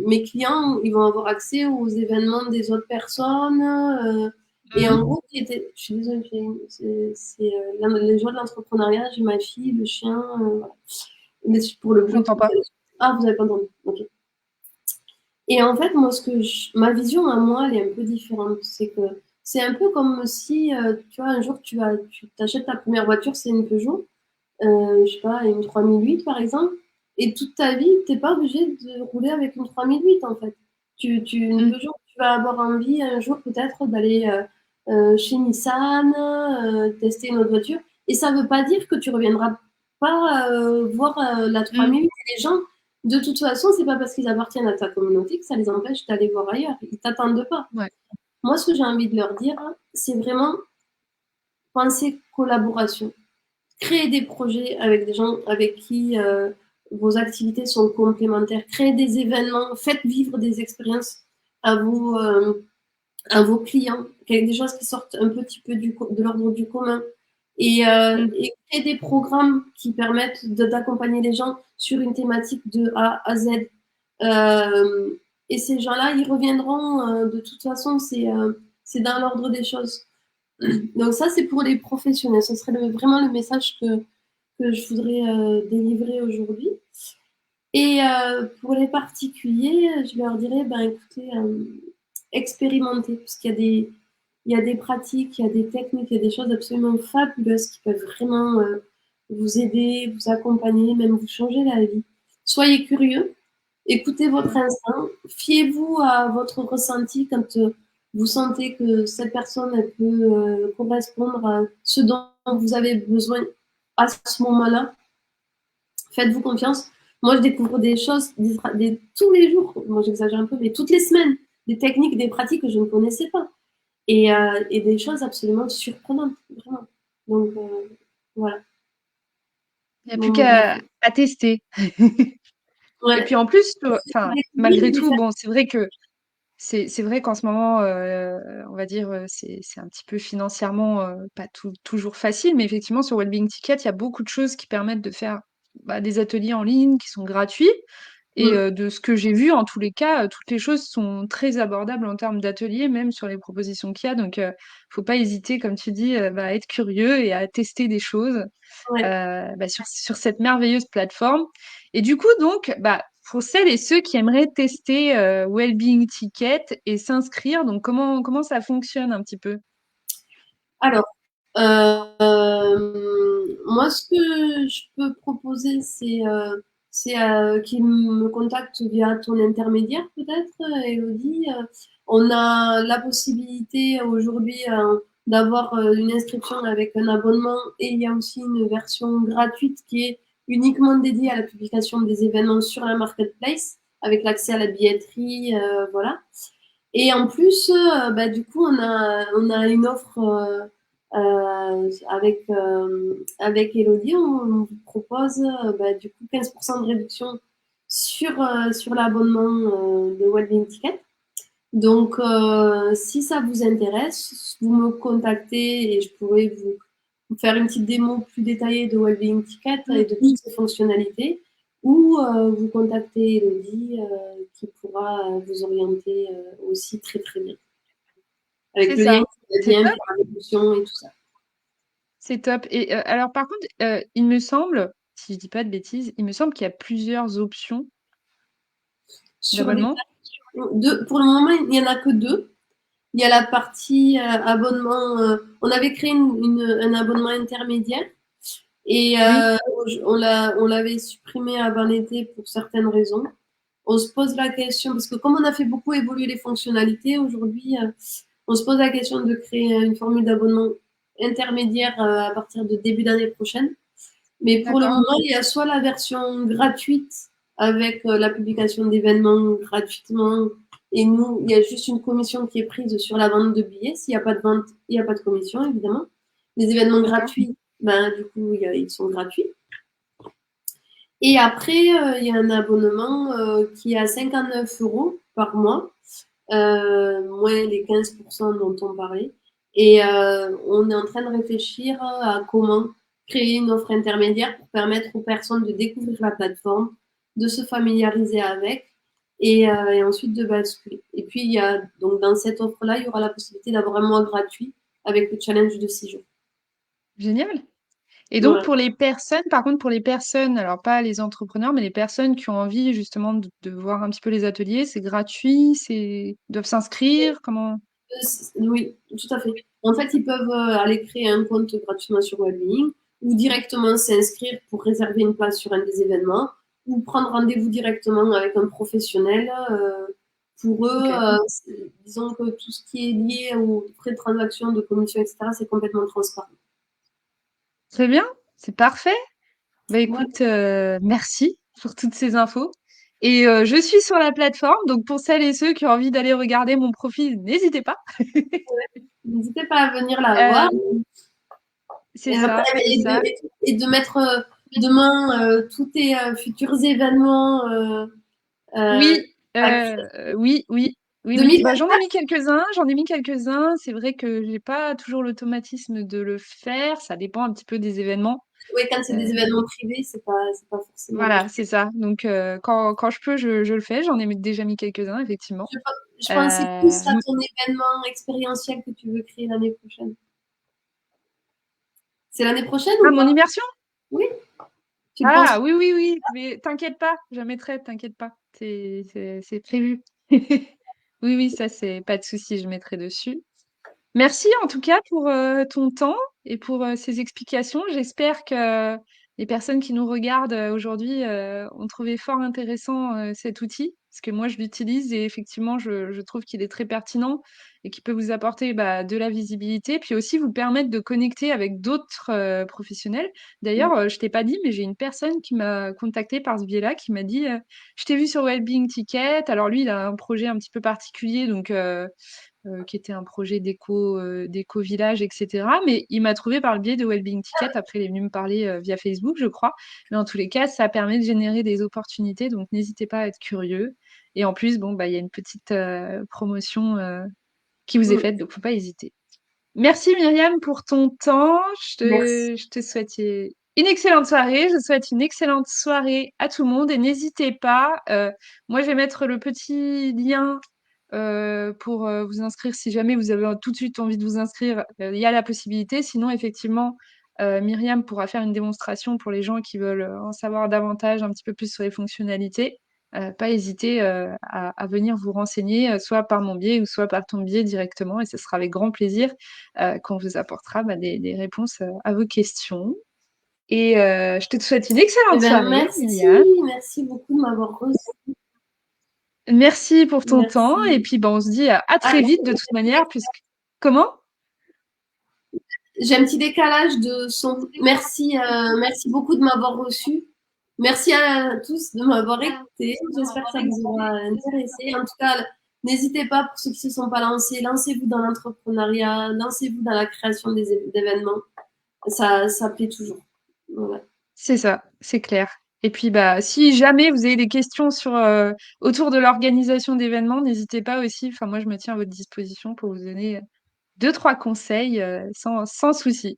mes clients, ils vont avoir accès aux événements des autres personnes. Et en Mhm. gros, je suis désolée, c'est les joies de l'entrepreneuriat. J'ai ma fille, le chien, voilà. Mais pour le bruit. J'entends pas. Ah, vous avez pas entendu. Ok. Et en fait, moi, ma vision à moi, elle est un peu différente. C'est que c'est un peu comme si, tu vois, un jour, tu t'achètes ta première voiture, c'est une Peugeot, je sais pas, une 3008 par exemple, et toute ta vie, t'es pas obligé de rouler avec une 3008 en fait. Une Mm. Peugeot, tu vas avoir envie un jour peut-être d'aller chez Nissan, tester une autre voiture, et ça veut pas dire que tu reviendras pas voir la Mm. 3008. Et les gens, de toute façon, c'est pas parce qu'ils appartiennent à ta communauté que ça les empêche d'aller voir ailleurs. Ils t'attendent pas. Ouais. Moi, ce que j'ai envie de leur dire, c'est vraiment penser collaboration. Créer des projets avec des gens avec qui vos activités sont complémentaires. Créer des événements. Faites vivre des expériences à à vos clients. Des choses qui sortent un petit peu de l'ordre du commun. Mm. Et créer des programmes qui permettent d'accompagner les gens sur une thématique de A à Z. Euh, et ces gens-là, ils reviendront de toute façon, c'est dans l'ordre des choses. Donc ça, c'est pour les professionnels. Ce serait vraiment le message que je voudrais délivrer aujourd'hui. Et pour les particuliers, je leur dirais, ben, écoutez, expérimentez, parce il y a des pratiques, il y a des techniques, il y a des choses absolument fabuleuses qui peuvent vraiment vous aider, vous accompagner, même vous changer la vie. Soyez curieux, écoutez votre instinct, fiez-vous à votre ressenti quand vous sentez que cette personne elle peut correspondre à ce dont vous avez besoin à ce moment-là. Faites-vous confiance. Moi, je découvre des choses tous les jours. Moi, j'exagère un peu, mais toutes les semaines, des techniques, des pratiques que je ne connaissais pas. Et des choses absolument surprenantes, vraiment. Donc, voilà. Il n'y a plus Mon mot de la qu'à fin. à tester. Et Ouais. puis en plus, enfin, malgré Découvrir, tout, bon, c'est vrai que c'est vrai qu'en ce moment, on va dire, c'est un petit peu financièrement, pas toujours facile, mais effectivement sur Wellbeing Ticket, il y a beaucoup de choses qui permettent de faire, des ateliers en ligne qui sont gratuits et de ce que j'ai vu, en tous les cas, toutes les choses sont très abordables en termes d'ateliers, même sur les propositions qu'il y a. Donc, faut pas hésiter, comme tu dis, à être curieux et à tester des choses ouais. sur cette merveilleuse plateforme. Et du coup, donc, pour celles et ceux qui aimeraient tester Wellbeing Ticket et s'inscrire, donc comment ça fonctionne un petit peu? Alors, moi, ce que je peux proposer, c'est qu'ils me contactent via ton intermédiaire, peut-être, Elodie. On a la possibilité aujourd'hui d'avoir une inscription avec un abonnement et il y a aussi une version gratuite qui est uniquement dédiée à la publication des événements sur la marketplace avec l'accès à la billetterie, voilà. Et en plus, bah, du coup, on a une offre avec Elodie. On vous propose bah, du coup 15% de réduction sur l'abonnement de Wellbeing Ticket. Donc, si ça vous intéresse, vous me contactez et je pourrais vous faire une petite démo plus détaillée de Wellbeing Ticket et de toutes ses fonctionnalités, ou vous contactez Elodie qui pourra vous orienter aussi très très bien. Avec C'est le lien ça. qui va C'est bien top. pour la réduction et tout ça. C'est top. Et alors, par contre, il me semble, si je dis pas de bêtises, il me semble qu'il y a plusieurs options Sur les d'abonnement. deux, pour le moment, il n'y en a que deux. Il y a la partie abonnement. On avait créé un abonnement intermédiaire et Oui, on l'avait supprimé avant l'été pour certaines raisons. On se pose la question, parce que comme on a fait beaucoup évoluer les fonctionnalités, aujourd'hui, on se pose la question de créer une formule d'abonnement intermédiaire à partir de début d'année prochaine. Mais pour le d'accord. moment, il y a soit la version gratuite avec la publication d'événements gratuitement. Et nous, il y a juste une commission qui est prise sur la vente de billets. S'il n'y a pas de vente, il n'y a pas de commission, évidemment. Les événements D'accord. gratuits, ben, du coup, ils sont gratuits. Et après, il y a un abonnement qui est à 59 € par mois, moins les 15% dont on parlait. Et on est en train de réfléchir à comment créer une offre intermédiaire pour permettre aux personnes de découvrir la plateforme, de se familiariser avec et ensuite de basculer. Et puis, il y a, donc, dans cette offre-là, il y aura la possibilité d'avoir un mois gratuit avec le challenge de 6 jours. Génial. Et donc, Voilà. pour les personnes, par contre, pour les personnes, alors pas les entrepreneurs, mais les personnes qui ont envie justement de voir un petit peu les ateliers, c'est gratuit, ils doivent s'inscrire, comment? Oui, tout à fait. En fait, ils peuvent aller créer un compte gratuitement sur Wellbeing ou directement s'inscrire pour réserver une place sur un des événements ou prendre rendez-vous directement avec un professionnel. Pour eux, Ok. disons que tout ce qui est lié aux frais de transaction, de commission, etc., c'est complètement transparent. Très bien, c'est parfait. Bah Voilà. écoute, merci pour toutes ces infos. Et je suis sur la plateforme, donc pour celles et ceux qui ont envie d'aller regarder mon profil, n'hésitez pas. N'hésitez pas à venir la voir. Euh, c'est Et, ça, après, c'est ça. et de mettre demain tous tes futurs événements euh, Oui, actuels. oui, oui, oui, oui. Bah, 2024, j'en ai mis quelques-uns. C'est vrai que j'ai pas toujours l'automatisme de le faire. Ça dépend un petit peu des événements. oui, quand c'est des Euh, événements privés, c'est pas forcément. voilà, c'est ça. Donc, quand je peux, je le fais. J'en ai déjà mis quelques-uns, effectivement. Je pensais plus à Euh, ton événement expérientiel que tu veux créer l'année prochaine. C'est l'année prochaine Ah, ou mon pas? immersion? Oui, tu le penses? Ah, oui, oui, oui. Mais t'inquiète pas, je la mettrai, t'inquiète pas. C'est prévu. Oui, oui, ça, c'est pas de souci, je mettrai dessus. Merci en tout cas pour ton temps et pour ces explications. J'espère que les personnes qui nous regardent aujourd'hui ont trouvé fort intéressant cet outil, parce que moi je l'utilise et effectivement je trouve qu'il est très pertinent et qu'il peut vous apporter bah, de la visibilité, puis aussi vous permettre de connecter avec d'autres professionnels. D'ailleurs, je t'ai pas dit, mais j'ai une personne qui m'a contactée par ce biais-là, qui m'a dit, je t'ai vu sur Wellbeing Ticket. Alors lui, il a un projet un petit peu particulier, donc qui était un projet d'éco-village, etc. Mais il m'a trouvé par le biais de Wellbeing Ticket. Après, il est venu me parler via Facebook, je crois. Mais en tous les cas, ça permet de générer des opportunités. Donc, n'hésitez pas à être curieux. Et en plus, bon, bah, il y a une petite promotion qui vous est Mm. faite, donc faut pas hésiter. Merci Myriam pour ton temps. Merci. Je te souhaite une excellente soirée. Je souhaite une excellente soirée à tout le monde. Et n'hésitez pas, moi je vais mettre le petit lien pour vous inscrire si jamais vous avez tout de suite envie de vous inscrire. Il y a la possibilité. Sinon, effectivement, Myriam pourra faire une démonstration pour les gens qui veulent en savoir davantage, un petit peu plus sur les fonctionnalités. Pas hésiter à venir vous renseigner, soit par mon biais ou soit par ton biais directement, et ce sera avec grand plaisir qu'on vous apportera bah, des réponses à vos questions. Et je te souhaite une Eh excellente ben, soirée, merci, Liliane. merci beaucoup de m'avoir reçu. Merci pour ton temps. Et Merci. puis, on se dit à Ah, très vite de toute manière, puisque... Comment? j'ai un petit décalage de son. Merci, merci beaucoup de m'avoir reçu. Merci à tous de m'avoir écouté. J'espère que ça vous aura intéressé. En tout cas, n'hésitez pas pour ceux qui ne se sont pas lancés, lancez-vous dans l'entrepreneuriat, lancez-vous dans la création d'événements. Ça plaît toujours. Voilà. C'est ça, c'est clair. Et puis, si jamais vous avez des questions autour de l'organisation d'événements, n'hésitez pas aussi. Enfin, moi, je me tiens à votre disposition pour vous donner deux, trois conseils sans souci.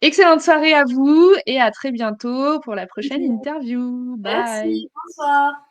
Excellente soirée à vous et à très bientôt pour la prochaine interview. Bye. Merci. Bonsoir.